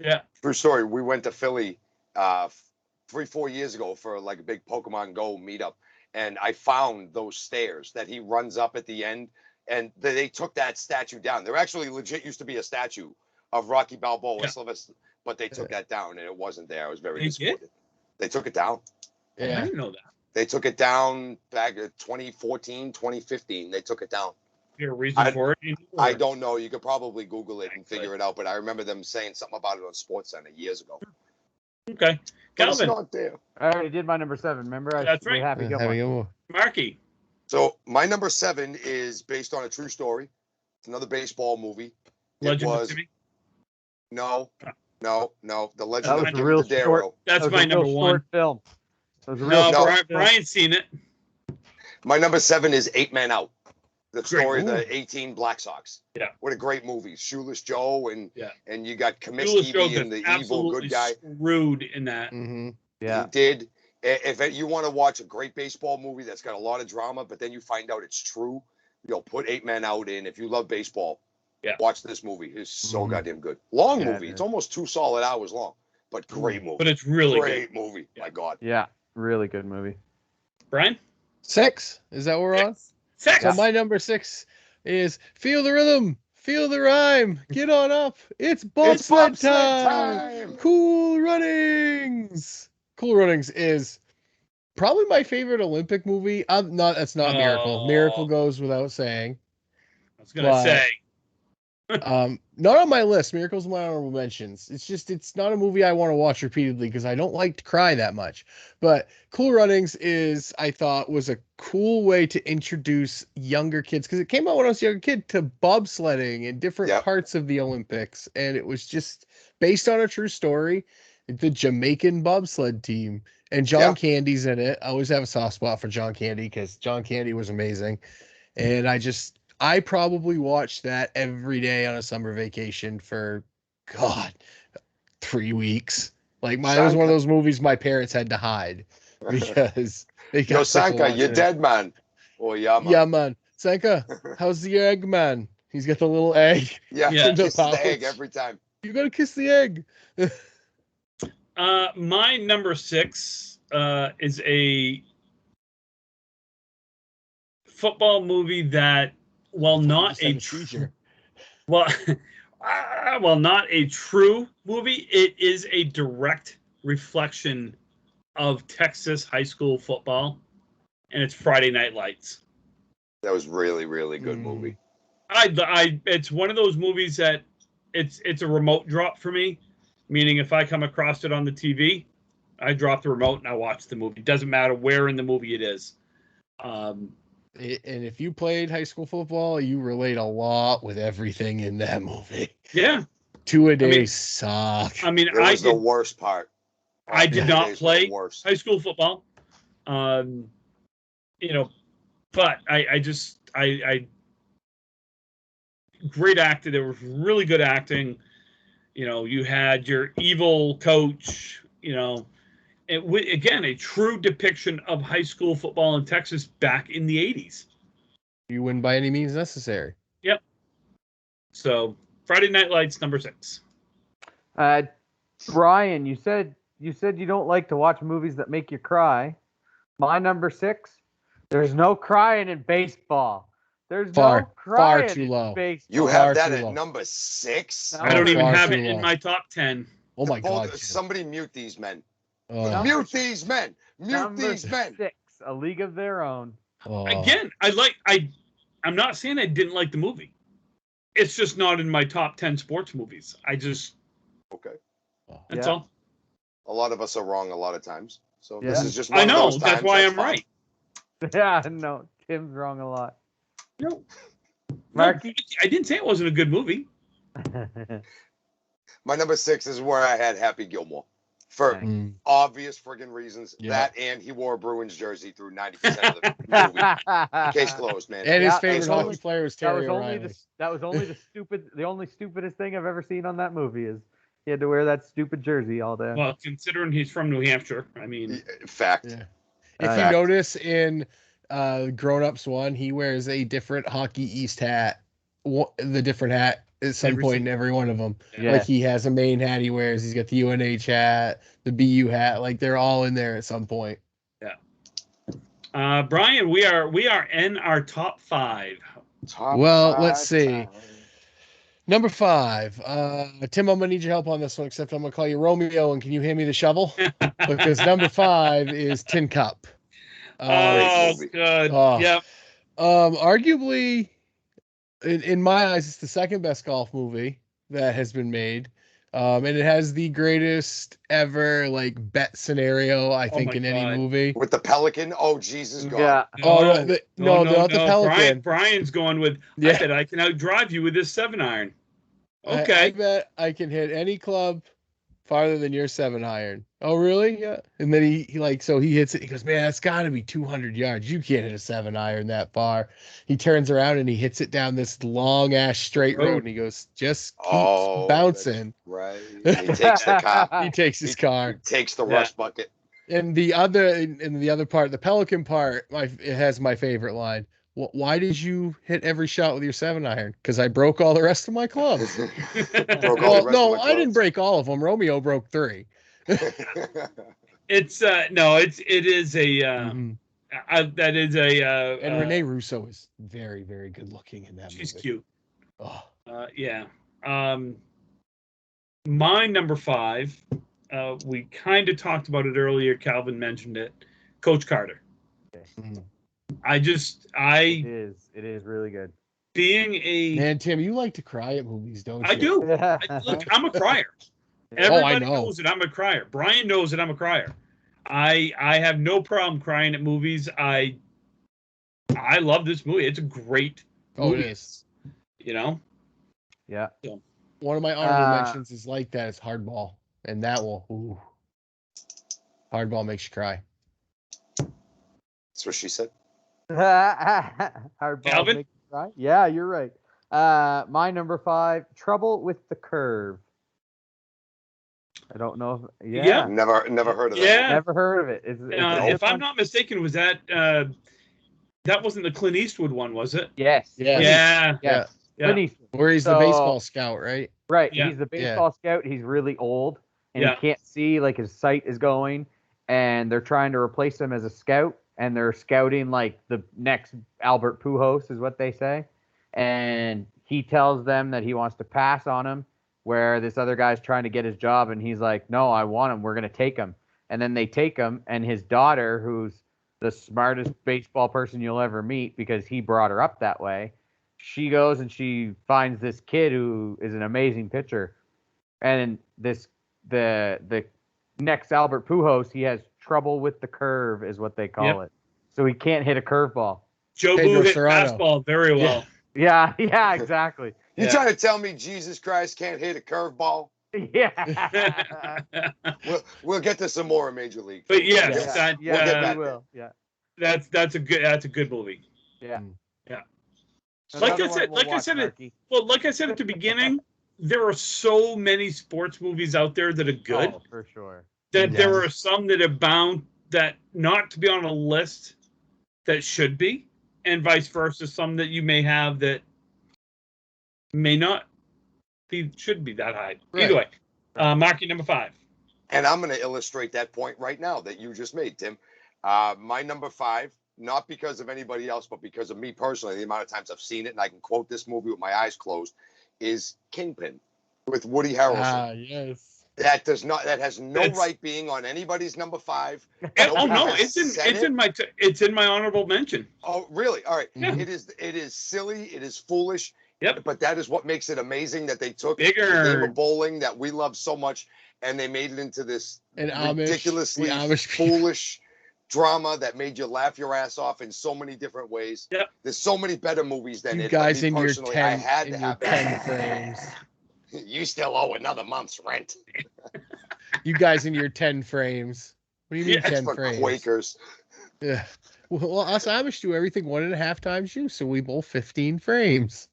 Speaker 3: Yeah.
Speaker 1: True story. We went to Philly 3-4 years ago for like a big Pokemon Go meetup. And I found those stairs that he runs up at the end. And they took that statue down. There actually legit used to be a statue of Rocky Balboa, but they took that down and it wasn't there. I was very disappointed. They took it down.
Speaker 3: Yeah. I didn't know that.
Speaker 1: They took it down back in 2014, 2015. They took it down.
Speaker 3: Is there a reason for it?
Speaker 1: I don't know. You could probably Google it and figure it out. But I remember them saying something about it on SportsCenter years ago.
Speaker 3: Okay.
Speaker 1: Calvin. It's not there.
Speaker 2: I already did my number 7. Remember?
Speaker 3: That's right.
Speaker 2: Happy Gilmore.
Speaker 3: Marky.
Speaker 1: So my number 7 is based on a true story. It's another baseball movie.
Speaker 3: Legend of Jimmy?
Speaker 1: No. The Legend of Jimmy
Speaker 2: Matero.
Speaker 3: That's my number 1.
Speaker 2: Short film.
Speaker 3: Brian's seen it.
Speaker 1: My number 7 is 8 Men Out. The story of the 18 Black Sox.
Speaker 3: Yeah.
Speaker 1: What a great movie. Shoeless Joe and you got
Speaker 3: Shoeless Joe
Speaker 1: Comiskey and the evil good guy.
Speaker 3: Screwed in that.
Speaker 4: Mm-hmm.
Speaker 2: Yeah.
Speaker 1: He did. If you want to watch a great baseball movie that's got a lot of drama, but then you find out it's true, put 8 Men Out in. If you love baseball, watch this movie. It's so goddamn good. Long movie. It's almost 2 solid hours long, but great movie.
Speaker 3: But it's really
Speaker 1: great movie. My God.
Speaker 2: Yeah. Really good movie.
Speaker 3: Brian?
Speaker 4: 6. Is that what we're on?
Speaker 3: 6.
Speaker 4: So my number 6 is Feel the Rhythm, Feel the Rhyme, Get on Up. It's bobsled time. Cool Runnings. Cool Runnings is Probably my favorite Olympic movie. That's not Miracle. Miracle goes without saying.
Speaker 3: I was gonna say.
Speaker 4: Not on my list. Miracle's my honorable mentions. It's not a movie I want to watch repeatedly because I don't like to cry that much. But Cool Runnings I thought was a cool way to introduce younger kids, because it came out when I was a younger kid, to bobsledding and different parts of the Olympics. And it was just based on a true story. The Jamaican bobsled team. And John Candy's in it. I always have a soft spot for John Candy because John Candy was amazing. And I probably watched that every day on a summer vacation for, 3 weeks. Like, it was one of those movies my parents had to hide because they got
Speaker 1: Yo, Sanka, you're dead, man. Oh, yeah, man.
Speaker 4: Yeah, man. Sanka, how's the egg, man? He's got the little egg.
Speaker 1: Yeah, kiss the egg every time.
Speaker 4: You gotta kiss the egg.
Speaker 3: My number 6 is a football movie that, while not a not a true movie, it is a direct reflection of Texas high school football, and it's Friday Night Lights.
Speaker 1: That was really, really good movie.
Speaker 3: It's one of those movies that it's a remote drop for me, meaning if I come across it on the TV, I drop the remote and I watch the movie. It doesn't matter where in the movie it is.
Speaker 4: And if you played high school football, you relate a lot with everything in that movie.
Speaker 3: Yeah.
Speaker 4: 2-a-days suck.
Speaker 1: It was the worst part.
Speaker 3: I did not play high school football. But I great acting. There was really good acting. You had your evil coach, again, a true depiction of high school football in Texas back in the 80s.
Speaker 4: You win by any means necessary.
Speaker 3: Yep. So Friday Night Lights, number 6.
Speaker 2: Brian, you said you don't like to watch movies that make you cry. My number 6, there's no crying in baseball. There's no crying
Speaker 4: far too low.
Speaker 2: in baseball.
Speaker 1: You have that at number 6?
Speaker 3: I don't even have it in my top 10.
Speaker 4: Oh my God!
Speaker 1: Somebody mute these men. Mute these men. Mute these men.
Speaker 2: 6, A League of Their Own.
Speaker 3: Again, I'm not saying I didn't like the movie. It's just not in my top 10 sports movies.
Speaker 1: Okay.
Speaker 3: That's all.
Speaker 1: A lot of us are wrong a lot of times. So
Speaker 2: Yeah.
Speaker 1: this is just one of those times.
Speaker 3: That's why I'm right.
Speaker 2: Yeah, no, Tim's wrong a lot.
Speaker 3: No.
Speaker 2: Marky?
Speaker 3: I didn't say it wasn't a good movie.
Speaker 1: My number 6 is where I had Happy Gilmore. For obvious friggin' reasons.
Speaker 4: Yeah.
Speaker 1: That and he wore a Bruins jersey through 90% of the movie. Case closed, man.
Speaker 4: And his favorite hockey player was Terry O'Reilly.
Speaker 2: That was only the only stupidest thing I've ever seen on that movie is he had to wear that stupid jersey all day.
Speaker 3: Well, considering he's from New Hampshire, I mean,
Speaker 1: fact.
Speaker 4: Yeah. If you notice in Grown Ups 1, he wears a different Hockey East hat, the different hat at some point in every one of them.
Speaker 2: Yeah.
Speaker 4: Like he has a main hat he wears. He's got the UNH hat, the BU hat. Like they're all in there at some point.
Speaker 3: Yeah. Brian, we are in our top 5.
Speaker 4: Let's see. Number 5. Tim, I'm gonna need your help on this one. Except I'm gonna call you Romeo, and can you hand me the shovel? Because number 5 is Tin Cup.
Speaker 3: Good. Yep.
Speaker 4: Arguably, in my eyes, it's the second best golf movie that has been made. And it has the greatest ever bet scenario, I think, in any movie.
Speaker 1: With the Pelican? Oh, Jesus God.
Speaker 2: Yeah.
Speaker 4: Not the Pelican.
Speaker 3: Brian's going with, I bet I can outdrive you with this 7-iron. Okay.
Speaker 4: I bet I can hit any club farther than your 7-iron. Oh, really? Yeah. And then he hits it. He goes, man, that's got to be 200 yards. You can't hit a 7-iron that far. He turns around and he hits it down this long ass straight road. And he goes, just keep bouncing.
Speaker 1: Right. And he takes the car.
Speaker 4: He takes his car.
Speaker 1: He takes the rush bucket.
Speaker 4: And the other part, the Pelican part, it has my favorite line. Why did you hit every shot with your 7-iron? Because I broke all the rest of my clubs. I didn't break all of them. Romeo broke 3.
Speaker 3: It is a that is a
Speaker 4: and Renee Russo is very, very good looking in that movie.
Speaker 3: She's cute.
Speaker 4: Oh.
Speaker 3: Yeah. My number 5, we kind of talked about it earlier. Calvin mentioned it. Coach Carter.
Speaker 2: Okay. It is really good.
Speaker 3: Being a
Speaker 4: Man, Tim, you like to cry at movies, don't you?
Speaker 3: I do. Look, I'm a crier. Everybody
Speaker 4: I know.
Speaker 3: knows that I'm a crier. Brian knows that I'm a crier. I have no problem crying at movies. I love this movie. It's a great movie.
Speaker 4: It is.
Speaker 3: You know?
Speaker 2: Yeah.
Speaker 4: One of my honorable mentions is like that. It's Hardball. And that will, ooh. Hardball makes you cry.
Speaker 1: That's what she said.
Speaker 2: Hardball makes you cry. Yeah, you're right. My number 5, Trouble with the Curve. I don't know.
Speaker 3: Yeah.
Speaker 1: Never heard of that.
Speaker 3: Yeah.
Speaker 2: Never heard of it.
Speaker 3: If I'm not mistaken, was that that wasn't the Clint Eastwood one, was it?
Speaker 2: Yes.
Speaker 3: Yeah.
Speaker 2: Clint Eastwood.
Speaker 4: Where he's the baseball scout, right?
Speaker 2: Right.
Speaker 3: Yeah.
Speaker 2: He's the baseball scout. He's really old and he can't see, like his sight is going, and they're trying to replace him as a scout, and they're scouting like the next Albert Pujols is what they say. And he tells them that he wants to pass on him, where this other guy's trying to get his job, and he's like, no, I want him. We're going to take him. And then they take him, and his daughter, who's the smartest baseball person you'll ever meet because he brought her up that way, she goes and she finds this kid who is an amazing pitcher. And the next Albert Pujols, he has trouble with the curve is what they call it. So he can't hit a curveball.
Speaker 3: Joe Boo hit fastball very well.
Speaker 2: Yeah, exactly.
Speaker 1: You trying to tell me Jesus Christ can't hit a curveball?
Speaker 2: Yeah.
Speaker 1: We'll get to some more in Major League.
Speaker 3: But yes,
Speaker 2: we will. Yeah.
Speaker 3: That's a good movie.
Speaker 2: Yeah.
Speaker 3: Yeah.
Speaker 2: Like
Speaker 3: I said at the beginning, there are so many sports movies out there that are good.
Speaker 2: Oh, for sure.
Speaker 3: That there are some that are bound that not to be on a list that should be, and vice versa. Some that you may have that may not should be that high. Right. Either way, mark your number 5.
Speaker 1: And I'm going to illustrate that point right now that you just made, Tim. My number 5, not because of anybody else, but because of me personally, the amount of times I've seen it and I can quote this movie with my eyes closed, is Kingpin with Woody Harrelson.
Speaker 4: Yes.
Speaker 1: That has no right being on anybody's number 5.
Speaker 3: It's in my honorable mention.
Speaker 1: Oh, really? All right.
Speaker 3: Yeah.
Speaker 1: It is silly. It is foolish.
Speaker 3: Yep.
Speaker 1: But that is what makes it amazing that they took the
Speaker 3: Bigger
Speaker 1: game of bowling that we love so much and they made it into this ridiculously foolish drama that made you laugh your ass off in so many different ways.
Speaker 3: Yep.
Speaker 1: There's so many better movies than
Speaker 4: you
Speaker 1: it.
Speaker 4: Guys
Speaker 1: but me
Speaker 4: in
Speaker 1: personally,
Speaker 4: your 10,
Speaker 1: I had to have
Speaker 4: 10 frames.
Speaker 1: You still owe another month's rent.
Speaker 4: You guys in your 10 frames. What do you mean 10
Speaker 1: for
Speaker 4: frames?
Speaker 1: Quakers.
Speaker 4: Yeah. Well, us Amish do everything 1.5 times you, so we bowl 15 frames.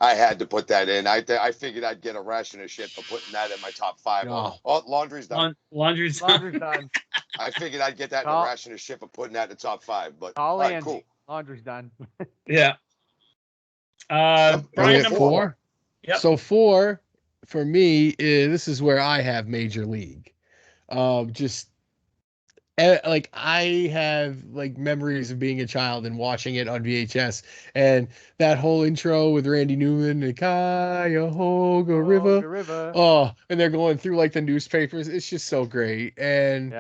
Speaker 1: I had to put that in. I figured I'd get a ration of shit for putting that in my top 5.
Speaker 4: No.
Speaker 1: Oh, laundry's done.
Speaker 3: Laundry's done.
Speaker 1: I figured I'd get that in a ration of shit for putting that in the top 5. But all
Speaker 2: right,
Speaker 1: cool.
Speaker 2: Laundry's done.
Speaker 3: Yeah.
Speaker 4: Brian, number 4.
Speaker 3: Yep.
Speaker 4: So 4 for me this is where I have Major League. Like I have like memories of being a child and watching it on VHS, and that whole intro with Randy Newman and Cuyahoga River. Oh, and they're going through like the newspapers. It's just so great. And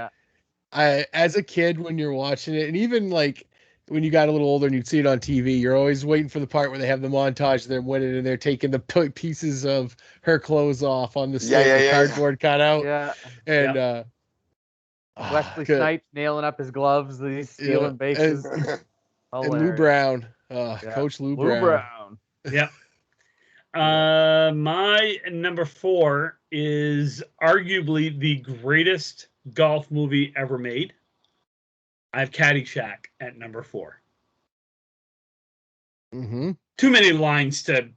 Speaker 4: I, as a kid, when you're watching it, and even like when you got a little older and you'd see it on TV, you're always waiting for the part where they have the montage of them winning and they're taking the pieces of her clothes off on the cardboard cutout.
Speaker 2: Yeah.
Speaker 4: And
Speaker 2: Wesley Snipes nailing up his gloves, he's stealing bases.
Speaker 4: And Lou Brown. Coach Lou Brown.
Speaker 3: Yeah. My number 4 is arguably the greatest golf movie ever made. I have Caddyshack at number 4.
Speaker 4: Mm-hmm.
Speaker 3: Too many lines to.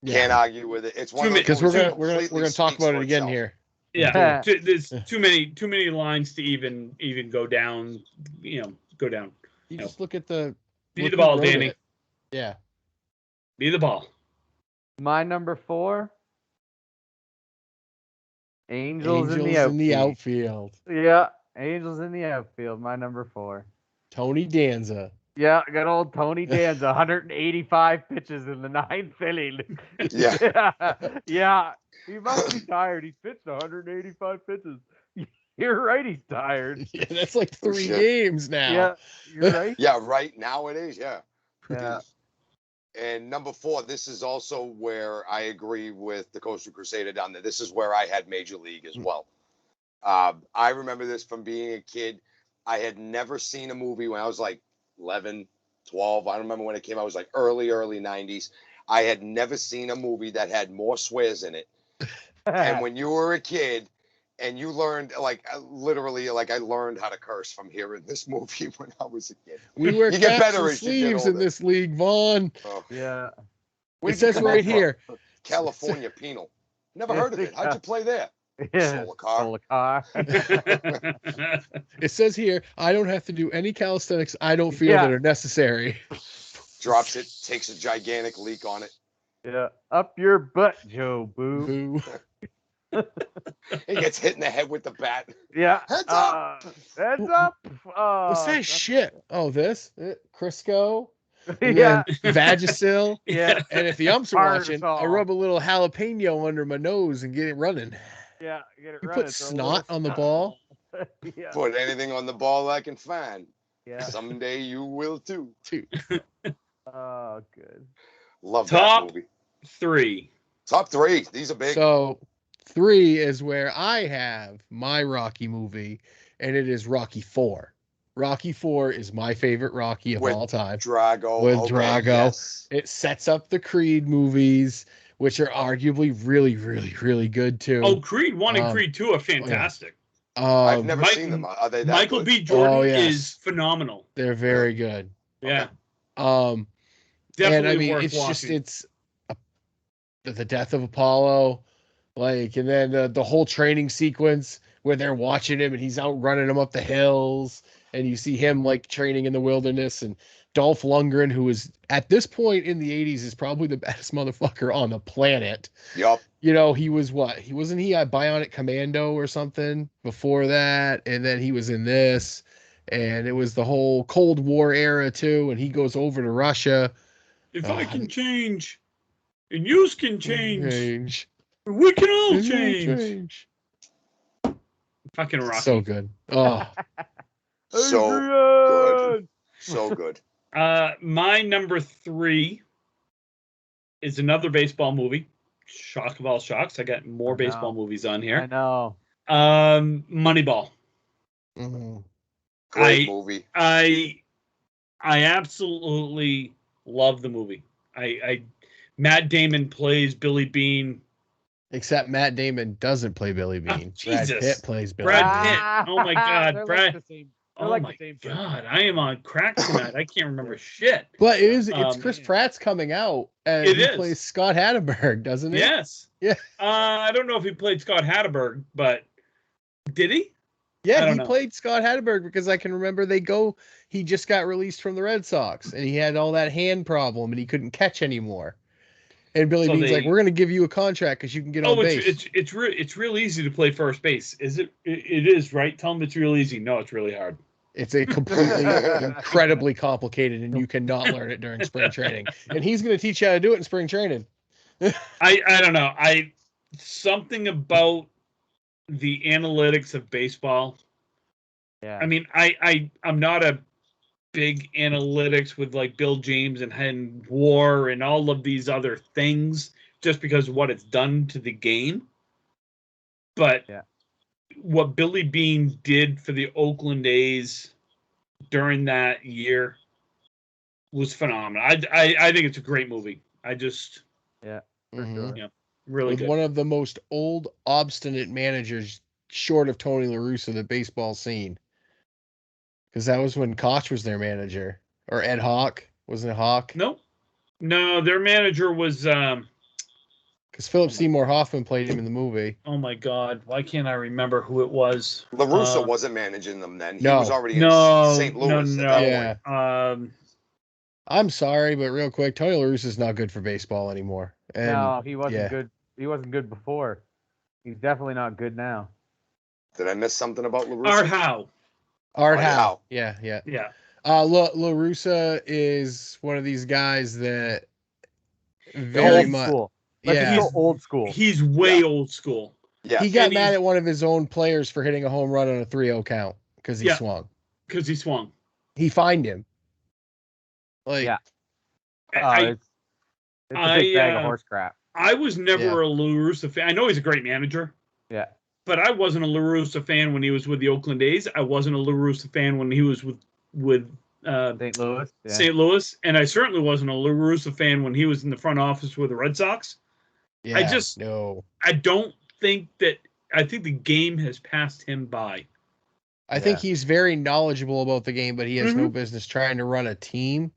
Speaker 1: Can't argue with it. It's one
Speaker 4: because we're gonna talk about it again here.
Speaker 3: Yeah, there's too many lines to even go down. Go down.
Speaker 4: You just look at the.
Speaker 3: Be the ball, Danny.
Speaker 4: Yeah.
Speaker 3: Be the ball.
Speaker 2: My number 4. Angels in the
Speaker 4: outfield.
Speaker 2: Yeah, Angels in the outfield. My number 4.
Speaker 4: Tony Danza.
Speaker 2: Yeah, good old Tony Danza. 185 pitches in the 9th inning.
Speaker 1: Yeah.
Speaker 2: Yeah. He must be tired. He pitched 185 pitches. You're right. He's tired.
Speaker 4: Yeah, that's like 3
Speaker 1: shit.
Speaker 4: games now.
Speaker 2: Yeah, you're right.
Speaker 1: Yeah, right. Nowadays, yeah.
Speaker 2: Yeah.
Speaker 1: And number 4, this is also where I agree with the Coastal Crusader down there. This is where I had Major League as well. I remember this from being a kid. I had never seen a movie when I was like 11, 12. I don't remember when it came out. It was like early 90s. I had never seen a movie that had more swears in it. And when you were a kid and you learned, like, literally, like, I learned how to curse from hearing this movie when I was a kid.
Speaker 4: We wear
Speaker 1: You get
Speaker 4: caps
Speaker 1: better
Speaker 4: and
Speaker 1: as you get
Speaker 4: sleeves in
Speaker 1: older.
Speaker 4: this league, Vaughn.
Speaker 1: Oh.
Speaker 2: Yeah.
Speaker 1: Where'd
Speaker 4: It
Speaker 1: you
Speaker 4: says
Speaker 1: come
Speaker 4: right
Speaker 1: out from?
Speaker 4: here.
Speaker 1: California Penal. Never heard of it. How'd you play there?
Speaker 2: Yeah.
Speaker 1: Stole a car.
Speaker 2: Stole a car.
Speaker 4: It says here, I don't have to do any calisthenics I don't feel
Speaker 2: Yeah.
Speaker 4: that are necessary.
Speaker 1: Drops it, takes a gigantic leak on it.
Speaker 2: Yeah. Up your butt, Joe Boo.
Speaker 4: Boo.
Speaker 1: He gets hit in the head with the bat.
Speaker 2: Yeah.
Speaker 1: Heads up!
Speaker 2: Heads up.
Speaker 4: What's that shit? Oh, this? Crisco? And
Speaker 2: Yeah.
Speaker 4: then Vagisil?
Speaker 2: Yeah.
Speaker 4: And if the umps are watching, I
Speaker 2: Firesall.
Speaker 4: rub a little jalapeno under my nose and get it running.
Speaker 2: Yeah. Get it
Speaker 4: You
Speaker 2: right.
Speaker 4: put
Speaker 2: It's a
Speaker 4: snot
Speaker 2: little
Speaker 4: on the
Speaker 2: snot.
Speaker 4: ball?
Speaker 2: Yeah.
Speaker 1: Put anything on the ball I can find.
Speaker 2: Yeah.
Speaker 1: Someday you will too.
Speaker 2: Oh, good.
Speaker 1: Love
Speaker 3: Top
Speaker 1: that movie.
Speaker 3: 3.
Speaker 1: Top 3. These are big.
Speaker 4: So 3 is where I have my Rocky movie, and it is Rocky 4. Rocky 4 is my favorite Rocky of
Speaker 1: With
Speaker 4: all time.
Speaker 1: Drago.
Speaker 4: With
Speaker 1: okay,
Speaker 4: Drago.
Speaker 1: Yes.
Speaker 4: It sets up the Creed movies, which are arguably really, really, really good too.
Speaker 3: Oh, Creed 1 and Creed 2 are fantastic.
Speaker 1: I've never
Speaker 3: Mike-
Speaker 1: seen them. Are they that
Speaker 3: Michael
Speaker 1: good?
Speaker 3: B. Jordan
Speaker 4: Oh, yes.
Speaker 3: is phenomenal.
Speaker 4: They're very good.
Speaker 3: Yeah.
Speaker 4: And
Speaker 3: Definitely
Speaker 4: I mean,
Speaker 3: worth
Speaker 4: it's
Speaker 3: watching.
Speaker 4: just the death of Apollo, like, and then the whole training sequence where they're watching him and he's out running them up the hills, and you see him like training in the wilderness, and Dolph Lundgren, who is at this point in the 80s is probably the baddest motherfucker on the planet.
Speaker 1: Yup.
Speaker 4: You know, he was what? Wasn't he a Bionic Commando or something before that? And then he was in this, and it was the whole Cold War era too, and he goes over to Russia.
Speaker 3: If I can change, and you can change,
Speaker 4: Change.
Speaker 3: we can all change.
Speaker 4: Change.
Speaker 3: Fucking Rocky.
Speaker 4: So good. Oh,
Speaker 1: So
Speaker 2: Adrian!
Speaker 1: good. So good.
Speaker 3: My number 3 is another baseball movie. Shock of all shocks. I got more
Speaker 2: I
Speaker 3: baseball
Speaker 2: know.
Speaker 3: movies on
Speaker 2: I
Speaker 3: here.
Speaker 2: know.
Speaker 3: Moneyball.
Speaker 4: mhm.
Speaker 1: Great movie.
Speaker 3: I absolutely love the movie. Matt Damon plays Billy Bean.
Speaker 4: Except Matt Damon doesn't play Billy Bean. Brad
Speaker 3: Jesus.
Speaker 4: Pitt plays Billy
Speaker 3: Brad
Speaker 4: Bean.
Speaker 3: Pitt. Oh my God,
Speaker 2: They're
Speaker 3: Brad.
Speaker 2: Like the same,
Speaker 3: Oh
Speaker 2: like
Speaker 3: my
Speaker 2: the same person.
Speaker 3: God, I am on crack tonight. I can't remember shit.
Speaker 4: But it's Chris
Speaker 2: man.
Speaker 4: Pratt's coming out, and
Speaker 3: It
Speaker 4: he
Speaker 3: is.
Speaker 4: plays Scott Hatterberg, doesn't he?
Speaker 3: Yes.
Speaker 4: Yeah.
Speaker 3: I don't know if he played Scott Hatterberg, but did he? I
Speaker 4: Yeah,
Speaker 3: don't
Speaker 4: he
Speaker 3: know.
Speaker 4: played Scott Hatterberg because I can remember he just got released from the Red Sox, and he had all that hand problem, and he couldn't catch anymore. And Billy
Speaker 3: So
Speaker 4: Bean's like,
Speaker 3: they-
Speaker 4: "We're going to give you a contract because you can get on base."
Speaker 3: it's real easy to play first base. Is it? It is, right? Tell him it's real easy. No, it's really hard.
Speaker 4: It's a completely, incredibly complicated, and you cannot learn it during spring training. And he's going to teach you how to do it in spring training.
Speaker 3: I don't know. Something about the analytics of baseball.
Speaker 2: Yeah.
Speaker 3: I mean, I'm not a big analytics with like Bill James and WAR and all of these other things just because of what it's done to the game. But
Speaker 2: Yeah.
Speaker 3: what Billy Bean did for the Oakland A's during that year was phenomenal. I think it's a great movie. I just
Speaker 2: For
Speaker 4: Mhm.
Speaker 2: sure.
Speaker 3: Yeah. really
Speaker 4: With
Speaker 3: good.
Speaker 4: one of the most old, obstinate managers, short of Tony La Russa, the baseball scene. Because that was when Koch was their manager, or Ed Hawk. Wasn't it Hawk?
Speaker 3: No, their manager was
Speaker 4: Because Philip Seymour Hoffman played him in the movie.
Speaker 3: oh my God, why can't I remember who it was?
Speaker 1: LaRusso wasn't managing them then. He
Speaker 4: no.
Speaker 1: was already in
Speaker 3: No,
Speaker 1: St. Louis
Speaker 3: no,
Speaker 1: at that
Speaker 4: Yeah.
Speaker 1: point.
Speaker 4: I'm sorry, but real quick, Tony La Russa's not good for baseball anymore. And
Speaker 2: No, he wasn't
Speaker 4: yeah.
Speaker 2: good. He wasn't good before. He's definitely not good now.
Speaker 1: Did I miss something about LaRusso?
Speaker 3: Art Howe.
Speaker 4: Art
Speaker 1: Art
Speaker 4: Howe.
Speaker 1: Howe.
Speaker 4: Yeah.
Speaker 3: Yeah.
Speaker 4: La Russa is one of these guys that
Speaker 2: Old
Speaker 4: very much.
Speaker 2: school. Let's
Speaker 4: Yeah.
Speaker 2: just go old school.
Speaker 3: He's way
Speaker 1: Yeah.
Speaker 3: old school.
Speaker 1: Yeah.
Speaker 4: He got mad at one of his own players for hitting a home run on a 3-0 count because he swung.
Speaker 3: Because he swung.
Speaker 4: He fined him. Like,
Speaker 2: yeah.
Speaker 3: I,
Speaker 2: It's a big bag of horse crap.
Speaker 3: I was never a Lou Russa fan. I know he's a great manager.
Speaker 2: Yeah.
Speaker 3: But I wasn't a Lou Russa fan when he was with the Oakland A's. I wasn't a Lou Russa fan when he was with
Speaker 2: St. Louis. Yeah.
Speaker 3: St. Louis. And I certainly wasn't a Lou Russa fan when he was in the front office with the Red Sox.
Speaker 4: yeah,
Speaker 3: I don't think that – I think the game has passed him by.
Speaker 4: I think he's very knowledgeable about the game, but he has no business trying to run a team.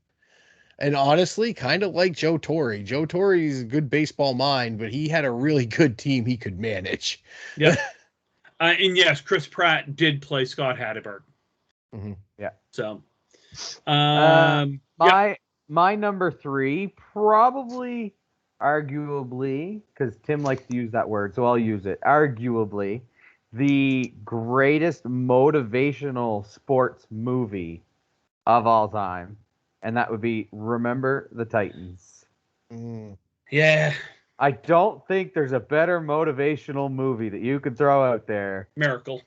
Speaker 4: And honestly, kind of like Joe Torre. Joe Torre's a good baseball mind, but he had a really good team he could manage.
Speaker 3: Yeah. And yes, Chris Pratt did play Scott Hatteberg.
Speaker 4: Mm-hmm.
Speaker 2: Yeah.
Speaker 3: So,
Speaker 2: my number 3, probably, arguably, because Tim likes to use that word, so I'll use it. Arguably, the greatest motivational sports movie of all time. And that would be Remember the Titans.
Speaker 3: Yeah.
Speaker 2: I don't think there's a better motivational movie that you could throw out there.
Speaker 3: Miracle.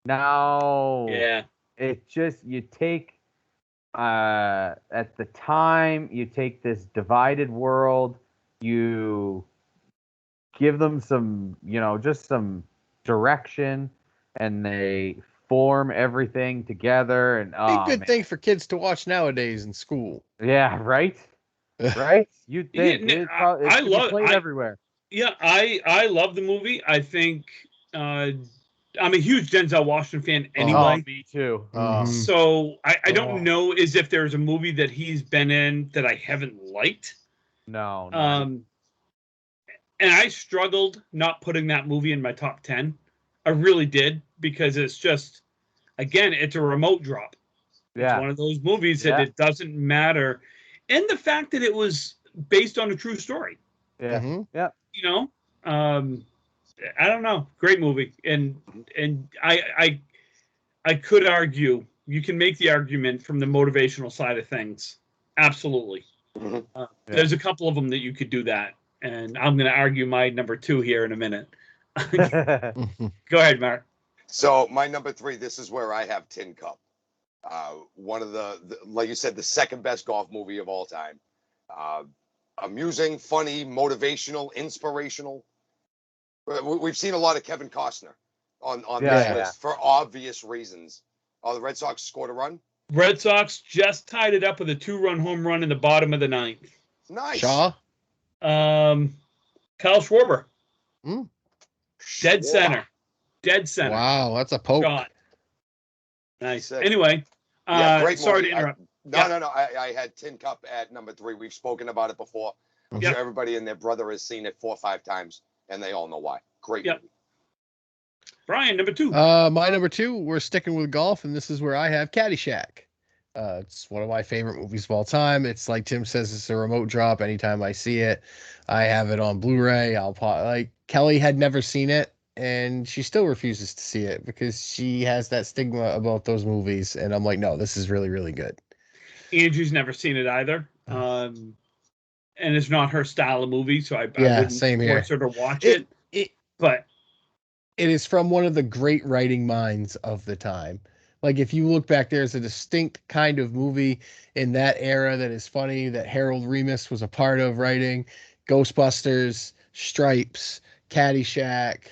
Speaker 2: No.
Speaker 3: Yeah.
Speaker 2: It just, you take, at the time, you take this divided world, you give them some, just some direction, and they form everything together. And
Speaker 4: good thing for kids to watch nowadays in school.
Speaker 2: Yeah, right? Right? You'd think.
Speaker 3: I love
Speaker 2: it everywhere.
Speaker 3: Yeah, I love the movie. I think I'm a huge Denzel Washington fan anyway.
Speaker 2: Oh, me too.
Speaker 3: So I don't know as if there's a movie that he's been in that I haven't liked.
Speaker 2: No.
Speaker 3: And I struggled not putting that movie in my top 10. I really did, because it's just, again, it's a remote drop.
Speaker 2: Yeah.
Speaker 3: It's one of those movies that it doesn't matter. And the fact that it was based on a true story.
Speaker 2: Yeah.
Speaker 4: Mm-hmm.
Speaker 2: Yeah.
Speaker 3: I don't know. Great movie. And I could argue, you can make the argument from the motivational side of things. Absolutely. There's a couple of them that you could do that. And I'm going to argue my number 2 here in a minute. Go ahead, Mark.
Speaker 1: So my number 3, this is where I have Tin Cup. One of the, like you said, the second best golf movie of all time. Amusing, funny, motivational, inspirational. We've seen a lot of Kevin Costner on this list for obvious reasons. Oh, the Red Sox scored a run?
Speaker 3: Red Sox just tied it up with a 2-run home run in the bottom of the 9th.
Speaker 1: Nice.
Speaker 4: Shaw?
Speaker 3: Kyle Schwarber. Dead center.
Speaker 4: Wow, that's a poke.
Speaker 3: Shot. Nice. Anyway,
Speaker 1: great
Speaker 3: sorry
Speaker 1: movie.
Speaker 3: to interrupt.
Speaker 1: No. I had Tin Cup at number 3. We've spoken about it before. I'm sure everybody and their brother has seen it 4 or 5 times, and they all know why. Great movie.
Speaker 3: Brian, number 2.
Speaker 4: My number 2, we're sticking with golf, and this is where I have Caddyshack. It's one of my favorite movies of all time. It's like Tim says, it's a remote drop. Anytime I see it, I have it on Blu-ray. Kelly had never seen it, and she still refuses to see it because she has that stigma about those movies. And I'm like, no, this is really, really good.
Speaker 3: Angie's never seen it either. And it's not her style of movie, so I wouldn't
Speaker 4: same here.
Speaker 3: force her to watch it. But
Speaker 4: it is from one of the great writing minds of the time. Like, if you look back, there's a distinct kind of movie in that era that is funny that Harold Ramis was a part of writing. Ghostbusters, Stripes, Caddyshack,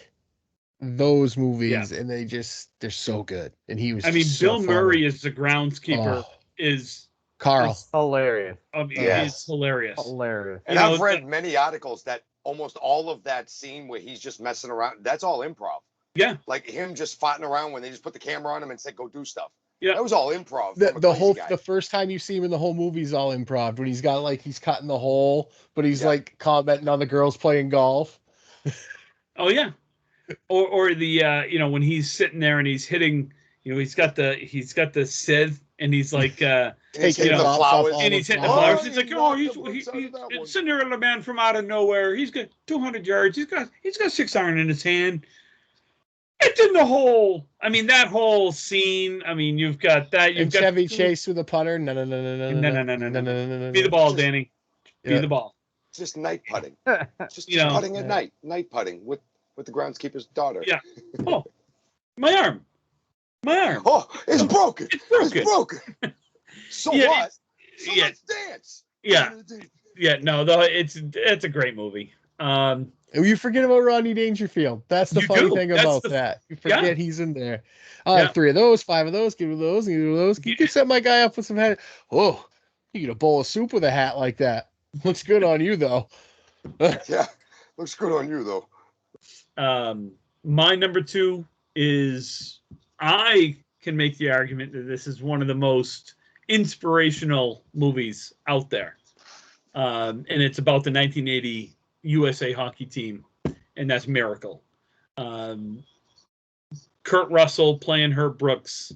Speaker 4: those movies, and they're so good. And he was
Speaker 3: Bill Murray is the groundskeeper is
Speaker 4: Carl.
Speaker 2: It's hilarious.
Speaker 3: It's hilarious.
Speaker 2: Hilarious.
Speaker 1: And I've read many articles that almost all of that scene where he's just messing around, that's all improv.
Speaker 3: Yeah.
Speaker 1: Like him just farting around when they just put the camera on him and said, go do stuff.
Speaker 3: Yeah.
Speaker 1: That was all improv.
Speaker 4: The first time you see him in the whole movie is all improv, when he's got he's cutting the hole, but he's commenting on the girls playing golf.
Speaker 3: Oh yeah. Or the when he's sitting there and he's hitting, he's got the sieve and he's like
Speaker 1: taking the flowers.
Speaker 3: And he's hitting the flowers. It's like, he's Cinderella man from out of nowhere. He's got 200 yards. He's got 6 iron in his hand. It's in the hole. That whole scene. You've got that. You've got
Speaker 4: Chevy Chase with a putter. No.
Speaker 3: Be the ball, Danny. Be the ball.
Speaker 1: Just night putting. Just putting at night. Night putting with with the groundskeeper's daughter.
Speaker 3: Yeah. Oh, my arm.
Speaker 1: Oh, it's broken.
Speaker 3: It's broken.
Speaker 1: So
Speaker 3: Yeah,
Speaker 1: what? So
Speaker 3: yeah.
Speaker 1: let's dance.
Speaker 3: Yeah. Yeah. No, though it's a great movie.
Speaker 4: You forget about Rodney Dangerfield. That's the
Speaker 3: You
Speaker 4: funny
Speaker 3: do.
Speaker 4: thing
Speaker 3: That's
Speaker 4: about
Speaker 3: the-
Speaker 4: that. You forget
Speaker 3: Yeah.
Speaker 4: he's in there.
Speaker 3: Yeah.
Speaker 4: 3 of those, 5 of those, give me those, give me those. You can set my guy up with some hat. Oh, you get a bowl of soup with a hat like that. Looks good on you, though.
Speaker 1: Yeah, looks good on you, though.
Speaker 3: My number 2 is, I can make the argument that this is one of the most inspirational movies out there. And it's about the 1980 USA hockey team, and that's Miracle. Kurt Russell playing Herb Brooks,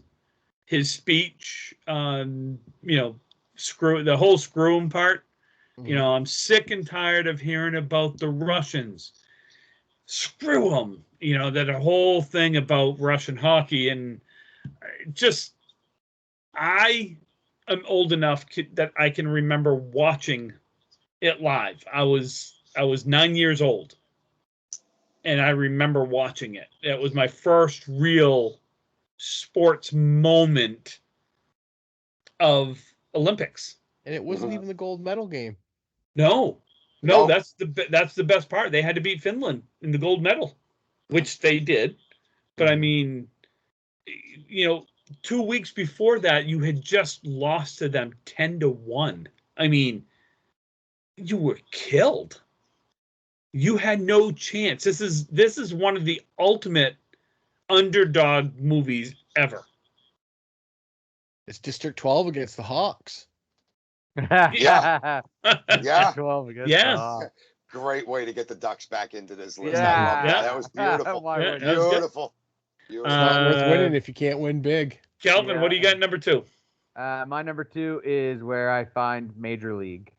Speaker 3: his speech, screw the whole screw 'em part. I'm sick and tired of hearing about the Russians. Screw them. That whole thing about Russian hockey, and just, I am old enough that I can remember watching it live. I was 9 years old, and I remember watching it. It was my first real sports moment of Olympics.
Speaker 4: And it wasn't even the gold medal game.
Speaker 3: No,
Speaker 1: No.
Speaker 3: that's the best part. They had to beat Finland in the gold medal, which they did. But I mean, 2 weeks before that, you had just lost to them 10-1. I mean, you were killed. You had no chance. This is one of the ultimate underdog movies ever.
Speaker 4: It's District 12 against the Hawks.
Speaker 1: Yeah. Yeah.
Speaker 2: 12 against
Speaker 3: Yeah.
Speaker 2: the Hawks.
Speaker 1: Great way to get the Ducks back into this list.
Speaker 2: Yeah.
Speaker 1: I love that.
Speaker 3: Yeah.
Speaker 1: That was beautiful.
Speaker 2: Why
Speaker 3: Yeah,
Speaker 2: wouldn't
Speaker 3: that was good.
Speaker 1: Beautiful.
Speaker 4: It's not worth winning if you can't win big.
Speaker 3: Calvin, what do you got number 2?
Speaker 2: My number 2 is where I find Major League.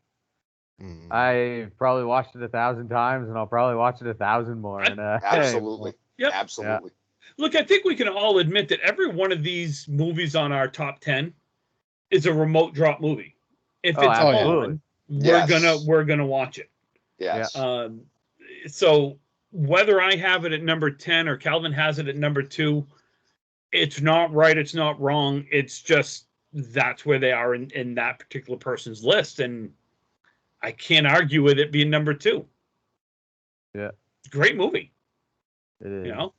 Speaker 4: Mm.
Speaker 2: I've probably watched it 1,000 times, and I'll probably watch it 1,000 more. And,
Speaker 1: Absolutely.
Speaker 3: Yep.
Speaker 1: Absolutely.
Speaker 3: Look, I think we can all admit that every one of these movies on our top 10 is a remote drop movie. If it's
Speaker 2: absolutely.
Speaker 3: on,
Speaker 1: Yes.
Speaker 3: we're gonna watch it.
Speaker 1: Yes.
Speaker 3: So whether I have it at number 10 or Calvin has it at number 2, it's not right, it's not wrong. It's just that's where they are in that particular person's list, and I can't argue with it being number 2.
Speaker 2: Yeah.
Speaker 3: Great movie.
Speaker 2: It is.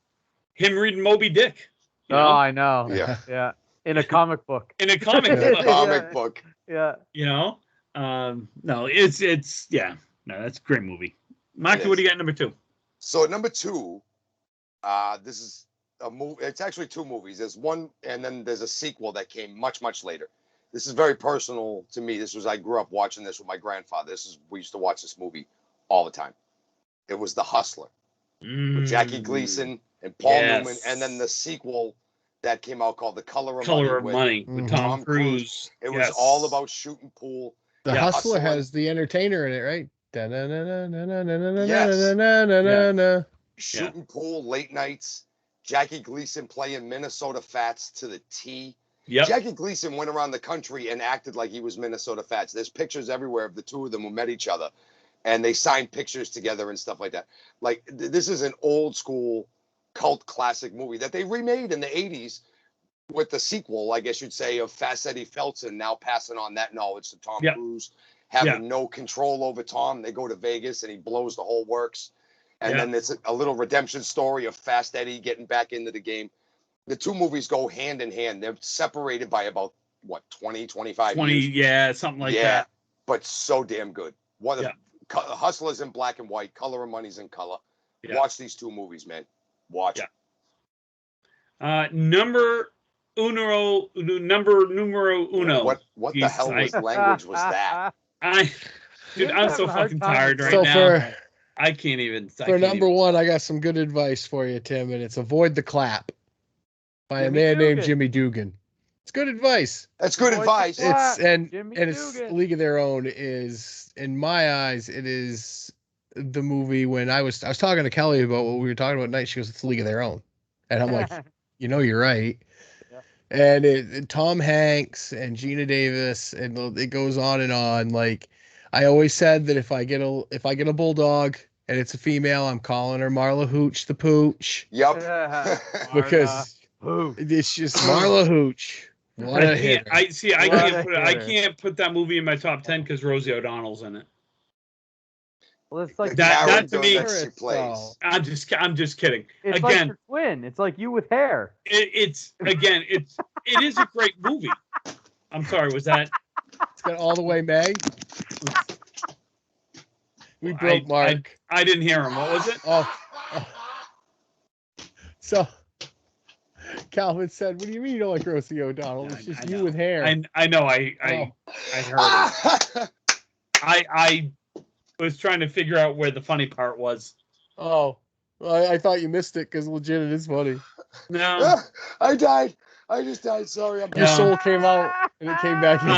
Speaker 3: Him reading Moby Dick.
Speaker 2: I know.
Speaker 1: Yeah.
Speaker 2: Yeah. In a comic book.
Speaker 3: In a comic
Speaker 4: Yeah.
Speaker 3: book.
Speaker 1: Comic book.
Speaker 2: Yeah.
Speaker 3: No, it's that's a great movie. Mikey, what do you got number 2?
Speaker 1: So at number 2, this is a movie. It's actually 2 movies. There's one, and then there's a sequel that came much, much later. This is very personal to me. I grew up watching this with my grandfather. We used to watch this movie all the time. It was The Hustler with Jackie Gleason and Paul Newman, and then the sequel that came out called The Color of
Speaker 3: Money with Tom Cruise.
Speaker 1: It was all about shooting pool.
Speaker 4: The
Speaker 3: Yeah.
Speaker 4: Hustler
Speaker 1: Hustling.
Speaker 4: has the entertainer in it, right?
Speaker 1: Yes. Shooting pool late nights. Jackie Gleason playing Minnesota Fats to the T.
Speaker 3: Yep.
Speaker 1: Jackie Gleason went around the country and acted like he was Minnesota Fats. There's pictures everywhere of the two of them who met each other, and they signed pictures together and stuff like that. Like, this is an old school cult classic movie that they remade in the 80s with the sequel, I guess you'd say, of Fast Eddie Felton, now passing on that knowledge to Tom Cruise, having no control over Tom. They go to Vegas and he blows the whole works. And then it's a little redemption story of Fast Eddie getting back into the game. The 2 movies go hand in hand. They're separated by about, 20, 25 years?
Speaker 3: Yeah, something like that.
Speaker 1: But so damn good. Hustlers in black and white, Color of Money's in color.
Speaker 3: Yeah.
Speaker 1: Watch these 2 movies, man. Watch it.
Speaker 3: Numero uno.
Speaker 1: What the hell language was that?
Speaker 3: I'm so fucking tired right now.
Speaker 4: For
Speaker 3: I can't even.
Speaker 4: For number 1, I got some good advice for you, Tim, and it's avoid the clap by a man named Jimmy Dugan. It's good advice.
Speaker 1: That's good advice.
Speaker 4: It's
Speaker 2: Jimmy
Speaker 4: it's
Speaker 2: Dugan.
Speaker 4: League of Their Own is, in my eyes, it is the movie. When I was talking to Kelly about what we were talking about tonight, she goes, "It's League of Their Own," and I'm like, you're right.
Speaker 2: Yeah.
Speaker 4: And it Tom Hanks and Gina Davis, and it goes on and on. Like, I always said that if I get a bulldog, and it's a female, I'm calling her Marla Hooch the Pooch.
Speaker 1: Yep.
Speaker 4: Because it's just Marla Hooch. What a hitter.
Speaker 3: I can't put that movie in my top 10 because Rosie O'Donnell's in it.
Speaker 2: Well, it's like
Speaker 3: that to me.
Speaker 1: She plays.
Speaker 3: I'm just kidding.
Speaker 2: It's
Speaker 3: again,
Speaker 2: like your twin. It's like you with hair.
Speaker 3: It is a great movie. I'm sorry, was that?
Speaker 4: It's got All the Way May. We broke Mark.
Speaker 3: I didn't hear him. What was it?
Speaker 4: Oh. So Calvin said, "What do you mean you don't like Rosie O'Donnell? It's just you with hair."
Speaker 3: I know. I heard it. I was trying to figure out where the funny part was.
Speaker 4: Oh, well, I thought you missed it because legit it is funny.
Speaker 3: No,
Speaker 1: I died. I just died. Sorry,
Speaker 4: Your soul came out and it came back in.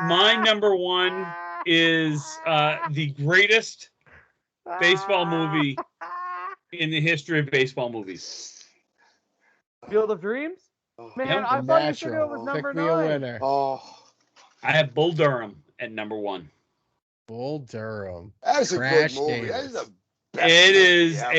Speaker 3: My number one is the greatest baseball movie in the history of baseball movies.
Speaker 2: Field of Dreams? Man,
Speaker 3: Yep.
Speaker 2: I thought you said it was number
Speaker 4: Pick me a
Speaker 2: 9.
Speaker 4: winner.
Speaker 1: Oh,
Speaker 3: I have Bull Durham at number 1.
Speaker 4: Bull Durham.
Speaker 1: that's a
Speaker 4: Crash
Speaker 1: good movie.
Speaker 4: Davis.
Speaker 1: That is the best
Speaker 3: It
Speaker 1: movie
Speaker 3: is
Speaker 1: ever.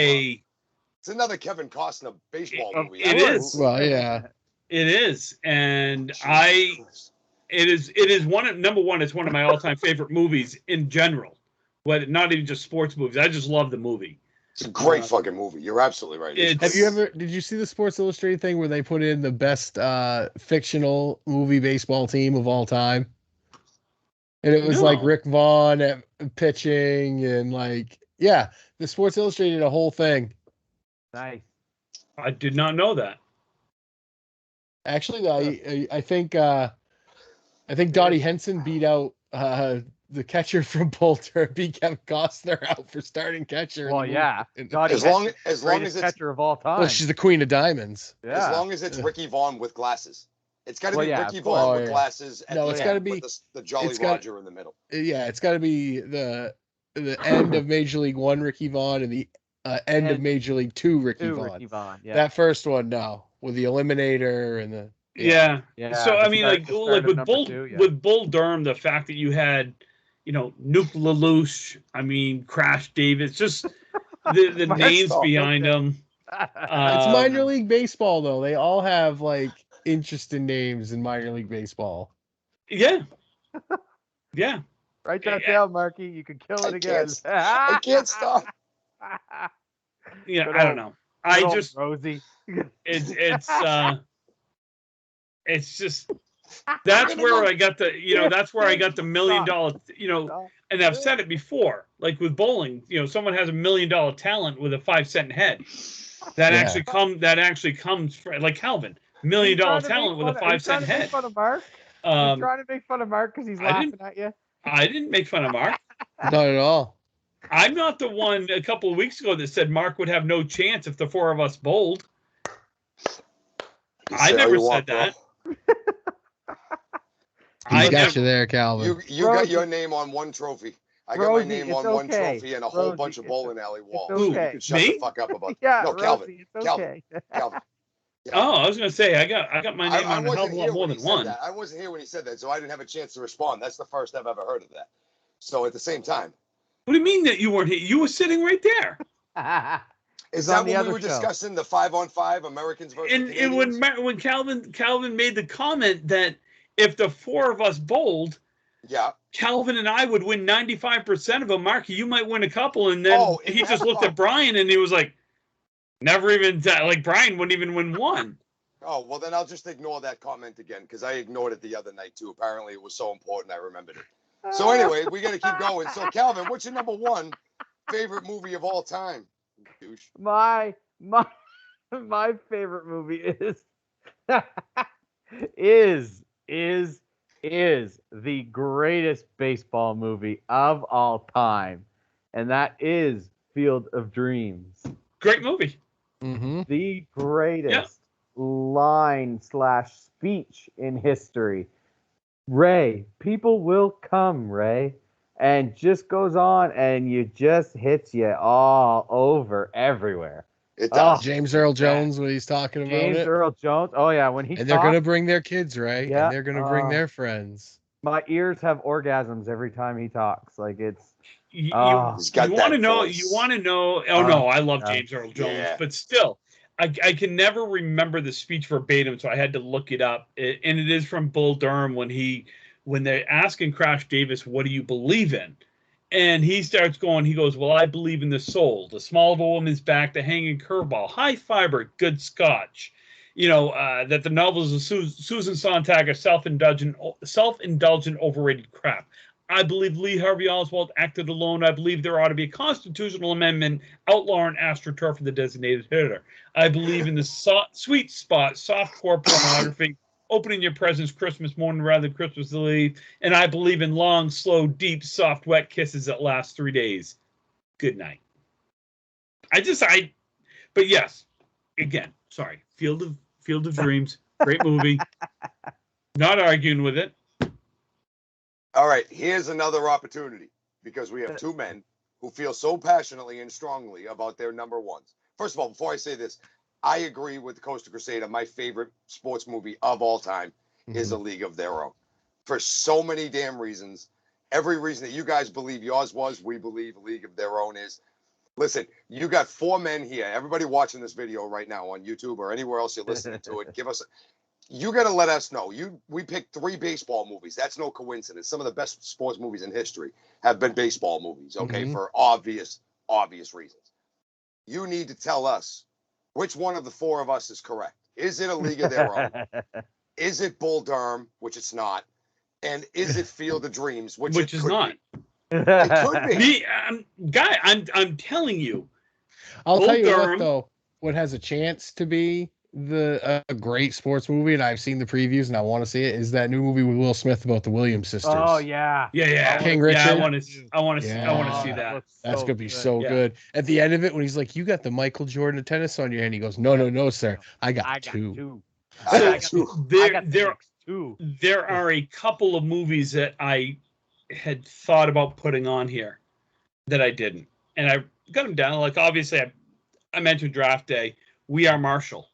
Speaker 1: It's another Kevin Costner baseball movie.
Speaker 3: It is.
Speaker 4: Well, yeah.
Speaker 3: It is, and
Speaker 1: Jesus Christ.
Speaker 3: it is number one. It's one of my all-time favorite movies in general, but not even just sports movies. I just love the movie.
Speaker 1: It's a great fucking movie. You're absolutely right.
Speaker 4: Did you see the Sports Illustrated thing where they put in the best fictional movie baseball team of all time? And it was like Rick Vaughn at pitching and the Sports Illustrated did a whole thing.
Speaker 2: Nice.
Speaker 3: I did not know that.
Speaker 4: Actually, I think Dottie Henson beat out the catcher from Bolter, beat Kevin Costner out for starting catcher.
Speaker 2: Well, yeah.
Speaker 1: As long as it's
Speaker 2: catcher of all time.
Speaker 4: Well, she's the queen of diamonds.
Speaker 2: Yeah.
Speaker 1: As long as it's Ricky Vaughn with glasses. It's got to be Ricky Vaughn with glasses.
Speaker 4: It's got to be
Speaker 1: the Jolly Roger in the middle.
Speaker 4: Yeah, it's got to be the end of Major League One Ricky Vaughn and the end of Major League Two Ricky Vaughn. Yeah. That first one, no, with the Eliminator and the
Speaker 3: yeah. So I mean, like with Bull Durham, the fact that you had, Nuke LaLoosh, I mean, Crash Davis, just the names behind them.
Speaker 4: It's minor league baseball, though. They all have interesting names in minor league baseball.
Speaker 3: Yeah. Yeah.
Speaker 2: Write that down, Marky. You can kill it again.
Speaker 1: I can't stop.
Speaker 3: Yeah, I don't know. I just
Speaker 2: Rosie.
Speaker 3: It's just that's where I got the that's where I got the $1 million and I've said it before, like with bowling, someone has $1 million talent with a 5-cent head. That actually comes from, like Calvin, $1 million talent with a 5-cent head.
Speaker 2: Are you trying to make fun of Mark because he's laughing at you?
Speaker 3: I didn't make fun of Mark.
Speaker 4: Not at all.
Speaker 3: I'm not the one a couple of weeks ago that said Mark would have no chance if the four of us bowled. I never said that.
Speaker 4: I got you there, Calvin.
Speaker 1: You got your name on one trophy. I got my name on one trophy and a whole bunch of bowling alley walls.
Speaker 2: Okay.
Speaker 1: You can shut the fuck up about
Speaker 2: that.
Speaker 1: No, Calvin.
Speaker 2: Rosie,
Speaker 1: Calvin.
Speaker 3: Oh, I was gonna say I got my name on a hell of a lot more than one.
Speaker 1: I wasn't here when he said that, so I didn't have a chance to respond. That's the first I've ever heard of that. So at the same time.
Speaker 3: What do you mean that you weren't here? You were sitting right there.
Speaker 1: Is that when we were discussing the 5-on-5 Americans versus
Speaker 3: and when Calvin made the comment that if the four of us bowled, Calvin and I would win 95% of them. Marky, you might win a couple, and then he just looked at Brian and he was like, never even Brian wouldn't even win one.
Speaker 1: Oh, well then I'll just ignore that comment again because I ignored it the other night too. Apparently it was so important I remembered it. So anyway, we got to keep going. So Calvin, what's your number one favorite movie of all time? Douche.
Speaker 2: My favorite movie is the greatest baseball movie of all time, and that is Field of Dreams.
Speaker 3: Great movie.
Speaker 4: Mm-hmm.
Speaker 2: The greatest line/speech in history. Ray, people will come, Ray. And just goes on and you just hits you all over everywhere.
Speaker 1: It does.
Speaker 4: James Earl Jones when he's talking about
Speaker 2: James Earl Jones. Oh yeah, when he
Speaker 4: and they're gonna bring their kids, right?
Speaker 2: Yeah.
Speaker 4: And they're gonna bring their friends.
Speaker 2: My ears have orgasms every time he talks. Like it's
Speaker 3: you
Speaker 1: He's got
Speaker 3: want
Speaker 1: that
Speaker 3: to know.
Speaker 1: voice.
Speaker 3: You want to know. Oh no, I love James Earl Jones,
Speaker 1: Yeah.
Speaker 3: but still, I can never remember the speech verbatim, so I had to look it up. And it is from Bull Durham when they're asking Crash Davis, "What do you believe in?" And he starts going. He goes, "Well, I believe in the soul, the small of a woman's back, the hanging curveball, high fiber, good scotch." That the novels of Susan Sontag are self-indulgent, overrated crap. I believe Lee Harvey Oswald acted alone. I believe there ought to be a constitutional amendment outlawing AstroTurf for the designated hitter. I believe in the sweet spot, softcore pornography, opening your presents Christmas morning rather than Christmas Eve. And I believe in long, slow, deep, soft, wet kisses that last 3 days. Good night. But yes, again, sorry. Field of Dreams, great movie. Not arguing with it.
Speaker 1: All right, here's another opportunity because we have two men who feel so passionately and strongly about their number ones. First of all, before I say this, I agree with Costa Crusader. My favorite sports movie of all time is A League of Their Own. For so many damn reasons. Every reason that you guys believe yours was, we believe A League of Their Own is. Listen, you got four men here. Everybody watching this video right now on YouTube or anywhere else you're listening to it, you got to let us know. We picked 3 baseball movies. That's no coincidence. Some of the best sports movies in history have been baseball movies, okay, for obvious reasons. You need to tell us which one of the 4 of us is correct. Is it A League of Their Own? Is it Bull Durham, which it's not? And is it Field of Dreams, which
Speaker 3: is not?
Speaker 1: It could be.
Speaker 3: Guy, I'm telling you.
Speaker 4: I'll tell you what, though. What has a chance to be a great sports movie, and I've seen the previews and I want to see it, is that new movie with Will Smith about the Williams sisters.
Speaker 2: Oh yeah.
Speaker 4: King Richard.
Speaker 3: Yeah, I want to see that.
Speaker 4: That's gonna be so good. At the end of it, when he's like, "You got the Michael Jordan of tennis on your hand," he goes, "No, sir. I got two.
Speaker 3: There are a couple of movies that I had thought about putting on here that I didn't, and I got them down. Like obviously, I mentioned Draft Day. We Are Marshall.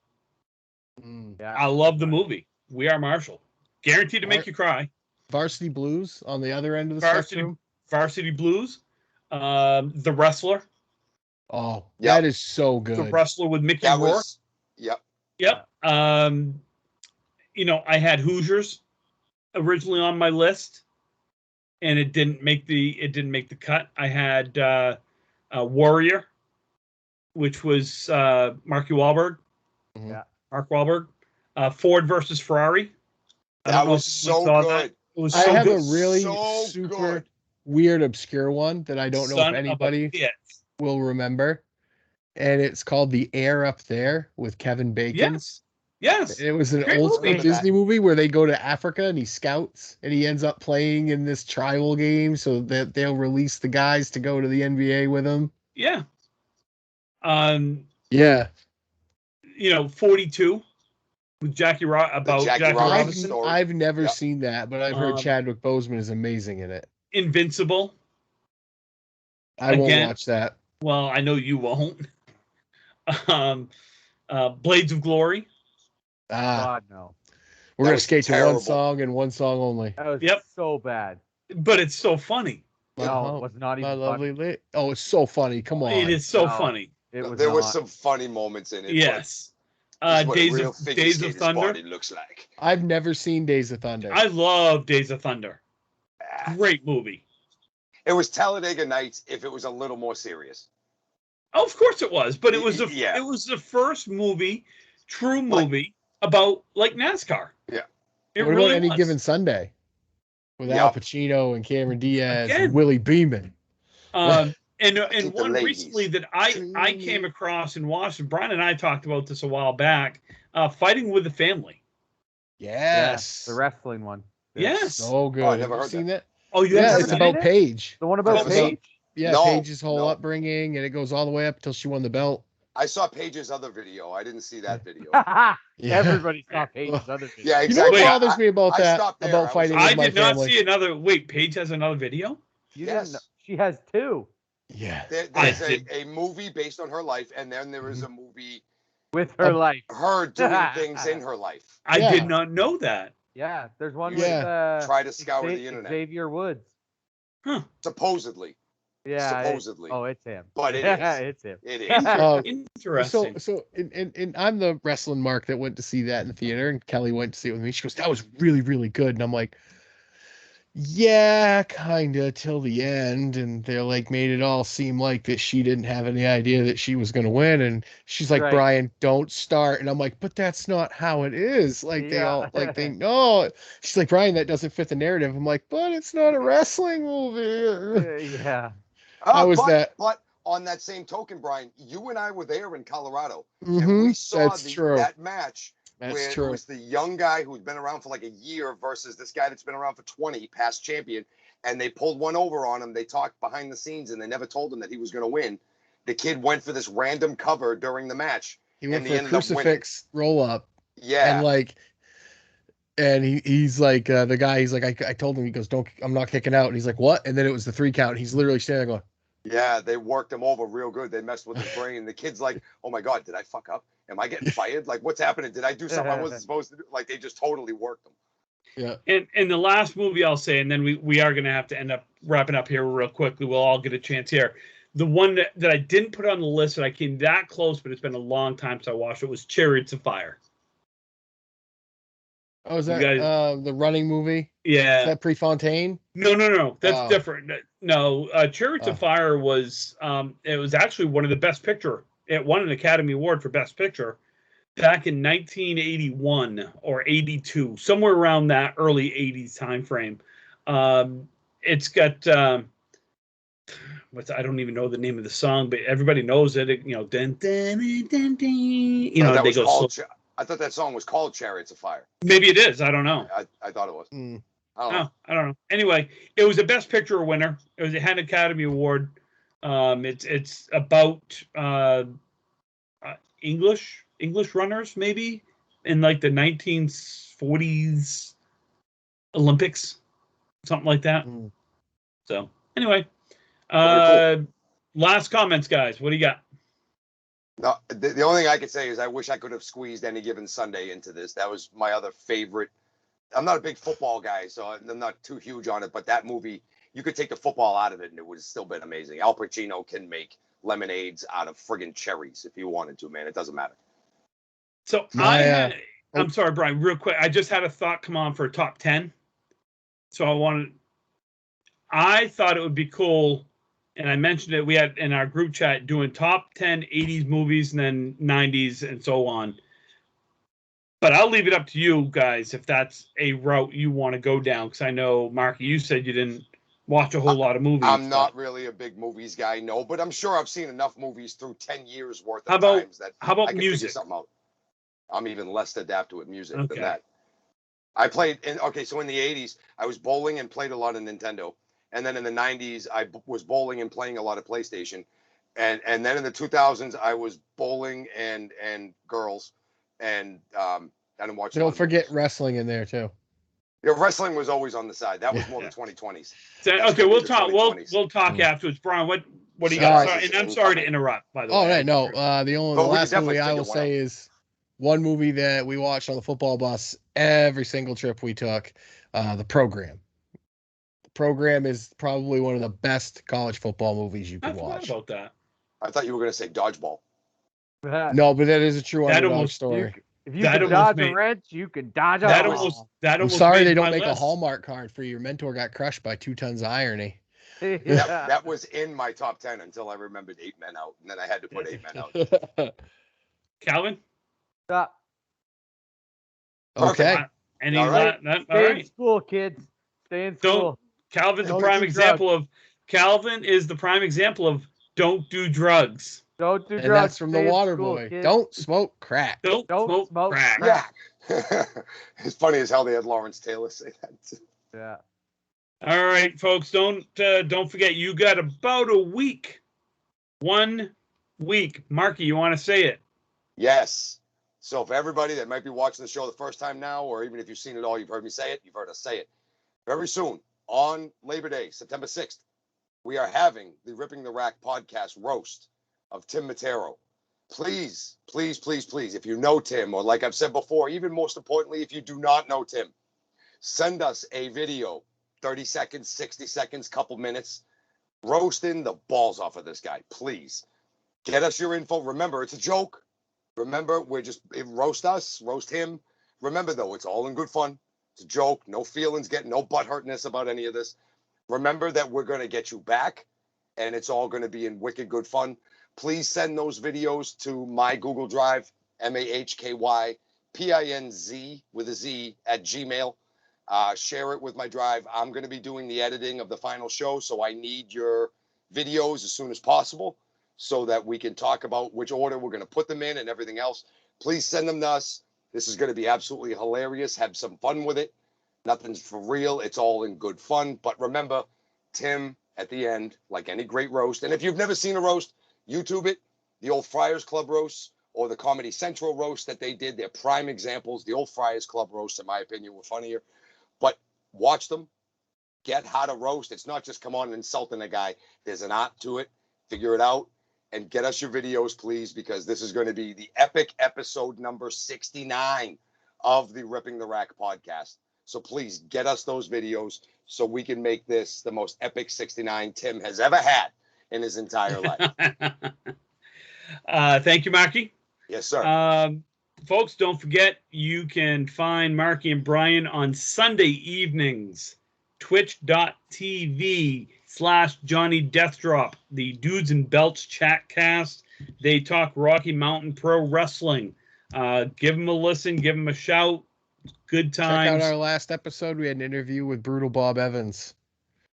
Speaker 3: I love the movie. We Are Marshall. Guaranteed to make you cry.
Speaker 4: Varsity Blues on the other end of the spectrum.
Speaker 3: Varsity Blues. The Wrestler.
Speaker 4: Oh, that is so good.
Speaker 3: The Wrestler with Mickey Rourke. Yep. I had Hoosiers originally on my list, and it didn't make the cut. I had Warrior, which was Marky Wahlberg.
Speaker 4: Yeah.
Speaker 3: Mark Wahlberg. Ford versus Ferrari.
Speaker 1: That was so good.
Speaker 4: I have a really super weird, obscure one that I don't know if anybody will remember. And it's called The Air Up There with Kevin Bacon.
Speaker 3: Yes.
Speaker 4: It was an old school Disney movie where they go to Africa and he scouts and he ends up playing in this tribal game so that they'll release the guys to go to the NBA with him.
Speaker 3: Yeah. 42 with Jackie Robinson.
Speaker 4: I've never seen that, but I've heard Chadwick Boseman is amazing in it.
Speaker 3: Invincible.
Speaker 4: I won't watch that.
Speaker 3: Well, I know you won't. Blades of Glory.
Speaker 2: God, no.
Speaker 4: We're going to skate to one song and one song only.
Speaker 2: That was so bad.
Speaker 3: But it's so funny.
Speaker 2: No, it was not even funny.
Speaker 4: Oh, it's so funny. Come on.
Speaker 3: It is so funny.
Speaker 1: There were some funny moments in it.
Speaker 3: Yes. Days of Thunder.
Speaker 1: Looks like.
Speaker 4: I've never seen Days of Thunder.
Speaker 3: I love Days of Thunder. Great movie.
Speaker 1: It was Talladega Nights if it was a little more serious.
Speaker 3: Oh, of course it was, but it was the first true movie about like NASCAR.
Speaker 1: Yeah.
Speaker 3: It
Speaker 4: what
Speaker 3: really
Speaker 4: about Any
Speaker 3: was.
Speaker 4: Given Sunday with Al Pacino and Cameron Diaz and Willie Beeman?
Speaker 3: And one recently that I came across in Washington. Brian and I talked about this a while back. Fighting with the Family.
Speaker 4: Yes,
Speaker 2: the wrestling one.
Speaker 3: Yes,
Speaker 4: so good.
Speaker 1: Oh, I never heard
Speaker 4: seen that.
Speaker 3: Oh,
Speaker 4: it's about Paige.
Speaker 2: The one about Paige.
Speaker 4: Paige's whole upbringing, and it goes all the way up until she won the belt.
Speaker 1: I saw Paige's other video. I didn't see that video.
Speaker 2: Everybody saw Paige's other video.
Speaker 1: Yeah, exactly.
Speaker 4: You know what bothers me about that? About fighting with my family.
Speaker 3: I did not see another. Wait, Paige has another video?
Speaker 2: Yes. She has 2.
Speaker 4: Yeah.
Speaker 1: There's a movie based on her life, and then there is a movie
Speaker 2: with her life.
Speaker 1: Her doing things in her life.
Speaker 3: I did not know that.
Speaker 2: Yeah, there's one
Speaker 1: with try to scour the internet.
Speaker 2: Xavier Woods.
Speaker 3: Huh.
Speaker 1: Supposedly.
Speaker 2: Yeah.
Speaker 1: supposedly.
Speaker 2: It's him.
Speaker 1: But it
Speaker 2: Yeah,
Speaker 1: is.
Speaker 2: it's him.
Speaker 1: It is.
Speaker 3: Interesting.
Speaker 4: And I'm the wrestling mark that went to see that in the theater, and Kelly went to see it with me. She goes, "That was really, really good." And I'm like, "Yeah, kinda till the end." And they're like, made it all seem like that she didn't have any idea that she was gonna win. And she's like,
Speaker 2: Right.
Speaker 4: "Brian, don't start." And I'm like, "But that's not how it is." Like they all like they know. She's like, "Brian, that doesn't fit the narrative." I'm like, "But it's not a wrestling movie."
Speaker 2: Yeah.
Speaker 4: How was that?
Speaker 1: But on that same token, Brian, you and I were there in Colorado, and
Speaker 4: Mm-hmm.
Speaker 1: we saw
Speaker 4: That's true.
Speaker 1: that match
Speaker 4: That's
Speaker 1: where
Speaker 4: true.
Speaker 1: it was the young guy who'd been around for like a year versus this guy that's been around for 20, past champion, and they pulled one over on him. They talked behind the scenes, and they never told him that he was going to win. The kid went for this random cover during the match.
Speaker 4: He went
Speaker 1: and
Speaker 4: for a crucifix roll up.
Speaker 1: Yeah.
Speaker 4: And like, and he's like, the guy, he's like, I told him, he goes, "Don't, I'm not kicking out." And he's like, "What?" And then it was the 3 count. He's literally standing there going,
Speaker 1: Yeah, they worked him over real good. They messed with his brain. The kid's like, "Oh my God, did I fuck up? Am I getting fired? Like, what's happening? Did I do something I wasn't supposed to do?" Like, they just totally worked him.
Speaker 4: Yeah.
Speaker 3: And the last movie I'll say, and then we are going to have to end up wrapping up here real quickly. We'll all get a chance here. The one that I didn't put on the list that I came that close, but it's been a long time since I watched it, was Chariots of Fire.
Speaker 4: Oh, is that the running movie?
Speaker 3: Yeah.
Speaker 4: Is that Prefontaine?
Speaker 3: No. That's different. No, Chariots of Fire was it was actually one of the best picture. It won an Academy Award for Best Picture back in 1981 or 82, somewhere around that early 80s time frame. It's got I don't even know the name of the song, but everybody knows it. You know, dun, dun, dun, dun, dun, you know, they go slow.
Speaker 1: I thought that song was called Chariots of Fire.
Speaker 3: Maybe it is. I don't know.
Speaker 1: I thought it was.
Speaker 3: I don't know. Anyway, it was a Best Picture winner. It was a Hand Academy Award. It's about English runners, maybe in like the 1940s Olympics, something like that. So anyway,
Speaker 1: cool.
Speaker 3: Last comments, guys. What do you got?
Speaker 1: No, the only thing I could say is I wish I could have squeezed Any Given Sunday into this. That was my other favorite. I'm not a big football guy, so I'm not too huge on it. But that movie, you could take the football out of it, and it would have still been amazing. Al Pacino can make lemonades out of friggin' cherries if he wanted to, man. It doesn't matter.
Speaker 3: So I'm sorry, Brian, real quick. I just had a thought come on for a top 10. So I thought it would be cool, and I mentioned it, we had in our group chat doing top 10 80s movies and then 90s and so on. But I'll leave it up to you guys if that's a route you want to go down, because I know, Marky, you said you didn't watch a whole lot of movies.
Speaker 1: I'm not really a big movies guy, no, but I'm sure I've seen enough movies through 10 years worth of times that
Speaker 3: how about
Speaker 1: I can
Speaker 3: music?
Speaker 1: figure something out. I'm even less adept with music than that. I played so in the 80s, I was bowling and played a lot of Nintendo. And then in the 90s, I was bowling and playing a lot of PlayStation. And then in the 2000s, I was bowling and girls. And I didn't watch.
Speaker 4: Don't forget wrestling in there too.
Speaker 1: Yeah, wrestling was always on the side. That was more the 2020s.
Speaker 3: So, okay, we'll talk. We'll talk afterwards, Brian. What do you got? Sorry, and I'm sorry to interrupt. By the way.
Speaker 4: Oh no, the last movie I will say is one movie that we watched on the football bus every single trip we took. The Program. The Program is probably one of the best college football movies you can watch.
Speaker 3: About that.
Speaker 1: I thought you were going to say Dodgeball.
Speaker 4: No, but that is a true underdog story.
Speaker 2: If you can dodge a wrench, you can dodge a
Speaker 3: that. I'm
Speaker 4: sorry they don't make a Hallmark card for your mentor got crushed by 2 tons of irony.
Speaker 1: That was in my top 10 until I remembered 8 Men Out, and then I had to put 8 Men Out.
Speaker 3: Calvin?
Speaker 2: Stop.
Speaker 4: Okay.
Speaker 3: And
Speaker 2: all right. Stay in school, kids. Stay in school.
Speaker 3: Calvin is the prime example of don't do drugs.
Speaker 2: Don't do drugs.
Speaker 4: And that's from the Water Boy. Kids. Don't smoke crack.
Speaker 3: Don't smoke crack.
Speaker 1: Yeah. It's funny as hell they had Lawrence Taylor say that too.
Speaker 2: Yeah.
Speaker 3: All right, folks. Don't forget, you got about a week. 1 week. Marky, you want to say it?
Speaker 1: Yes. So for everybody that might be watching the show the first time now, or even if you've seen it all, you've heard me say it, you've heard us say it. Very soon, on Labor Day, September 6th, we are having the Ripping the Rack podcast roast of Tim Matero. Please, please, please, please, if you know Tim, or like I've said before, even most importantly, if you do not know Tim, send us a video, 30 seconds, 60 seconds, couple minutes, roasting the balls off of this guy. Please get us your info. Remember, it's a joke. Remember, roast us, roast him. Remember, though, it's all in good fun. It's a joke. No feelings, no butt hurtness about any of this. Remember that we're going to get you back, and it's all going to be in wicked good fun. Please send those videos to my Google Drive, MAHKYPINZ with a Z at Gmail. Share it with my drive. I'm going to be doing the editing of the final show, so I need your videos as soon as possible so that we can talk about which order we're going to put them in and everything else. Please send them to us. This is going to be absolutely hilarious. Have some fun with it. Nothing's for real. It's all in good fun. But remember, Tim, at the end, like any great roast, and if you've never seen a roast, YouTube it. The old Friars Club roasts or the Comedy Central roast that they did. They're prime examples. The old Friars Club roasts, in my opinion, were funnier. But watch them. Get how to roast. It's not just come on and insulting a guy. There's an art to it. Figure it out. And get us your videos, please, because this is going to be the epic episode number 69 of the Ripping the Rack podcast. So please get us those videos so we can make this the most epic 69 Tim has ever had in his entire life.
Speaker 3: Thank you, Marky.
Speaker 1: Yes, sir.
Speaker 3: Folks, don't forget, you can find Marky and Brian on Sunday evenings, twitch.tv/Johnny Deathdrop, the Dudes and Belts chat cast. They talk Rocky Mountain Pro Wrestling. Give them a listen, give them a shout. Good times.
Speaker 4: Check out our last episode. We had an interview with Brutal Bob Evans.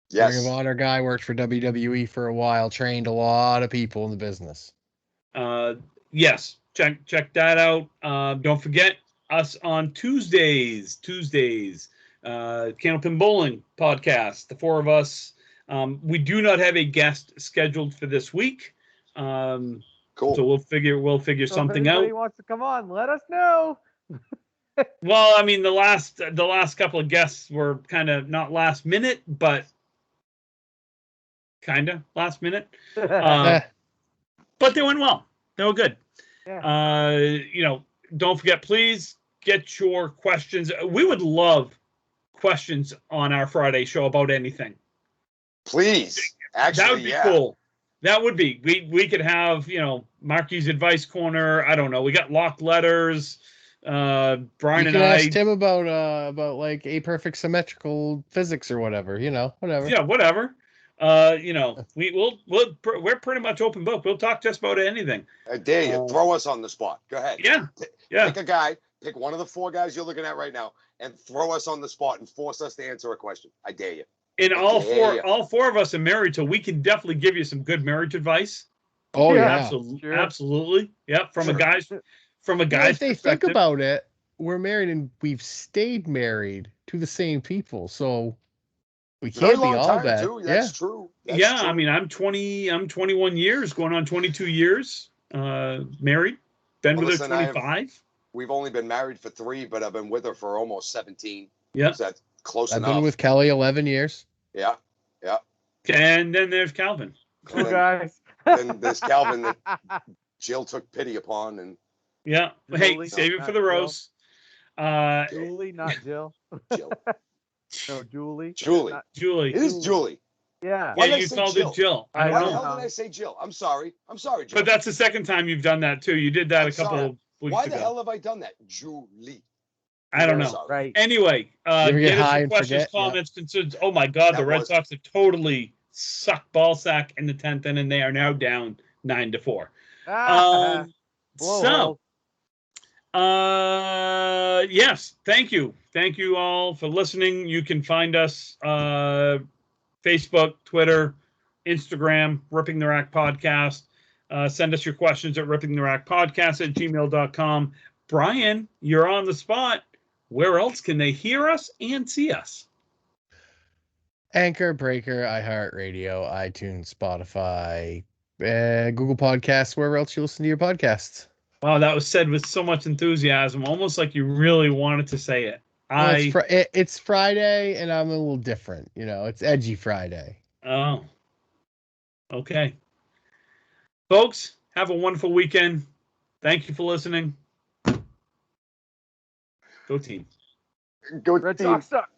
Speaker 1: Yes.
Speaker 4: Ring of Honor guy, worked for WWE for a while, trained a lot of people in the business.
Speaker 3: Yes, check that out. Don't forget us on Tuesdays, Candlepin Bowling podcast. The four of us. We do not have a guest scheduled for this week.
Speaker 1: Cool.
Speaker 3: So we'll figure something out.
Speaker 2: If anybody wants to come on, let us know.
Speaker 3: Well, I mean, the last couple of guests were kind of not last minute, but kind of last minute. But they went well. They were good.
Speaker 2: Yeah.
Speaker 3: Don't forget, please get your questions. We would love questions on our Friday show about anything.
Speaker 1: Please. Actually,
Speaker 3: that would be cool. That would be. We could have, Marky's Advice Corner. I don't know. We got locked letters. Brian
Speaker 4: you can
Speaker 3: and
Speaker 4: ask Tim about like a perfect symmetrical physics or whatever, whatever.
Speaker 3: Yeah, whatever. We're pretty much open book. We'll talk just about anything.
Speaker 1: I dare you. Throw us on the spot. Go ahead.
Speaker 3: Yeah.
Speaker 1: Pick a guy. Pick one of the four guys you're looking at right now, and throw us on the spot and force us to answer a question. I dare you.
Speaker 3: And all four of us are married, so we can definitely give you some good marriage advice.
Speaker 4: Oh yeah,
Speaker 3: absolutely. Yeah, from a guy's
Speaker 4: if they think about it, we're married and we've stayed married to the same people, so we can't be all that.
Speaker 1: Too. That's true. That's
Speaker 3: true.
Speaker 1: I
Speaker 3: mean, I'm 21 years, going on 22 years, married. Been with her 25.
Speaker 1: We've only been married for 3, but I've been with her for almost 17.
Speaker 3: Yeah,
Speaker 1: so that's close
Speaker 4: enough.
Speaker 1: I've
Speaker 4: been with Kelly 11 years.
Speaker 1: Yeah.
Speaker 3: And then there's Calvin.
Speaker 2: Cool guys.
Speaker 1: Then there's Calvin that Jill took pity upon, and
Speaker 3: yeah. Hey, save it for the roast.
Speaker 2: Julie, not Jill.
Speaker 1: Jill.
Speaker 2: No, Julie.
Speaker 3: Julie.
Speaker 1: It is Julie.
Speaker 2: Yeah.
Speaker 3: Yeah, you called it Jill.
Speaker 1: Why the hell did I say Jill? I'm sorry, Jill.
Speaker 3: But that's the second time you've done that too. You did that a couple of weeks ago.
Speaker 1: Why the hell have I done that? Julie.
Speaker 3: I don't know.
Speaker 2: Right.
Speaker 3: Anyway, get us your questions,
Speaker 4: forget,
Speaker 3: comments, concerns. Oh my God, the Red Sox have totally sucked ball sack in the 10th inning, and they are now down 9-4. Yes, thank you all for listening. You can find us Facebook, Twitter, Instagram, Ripping the Rack Podcast. Send us your questions at rippingtherackpodcast@gmail.com. Brian, you're on the spot. Where else can they hear us and see us?
Speaker 4: Anchor, Breaker, iHeartRadio, iTunes, Spotify, Google Podcasts, wherever else you listen to your podcasts.
Speaker 3: Wow, that was said with so much enthusiasm, almost like you really wanted to say it.
Speaker 4: It's Friday, and I'm a little different. It's Edgy Friday.
Speaker 3: Oh, okay. Folks, have a wonderful weekend. Thank you for listening. Go team.
Speaker 1: Go
Speaker 2: Red
Speaker 1: team.
Speaker 2: Sox suck.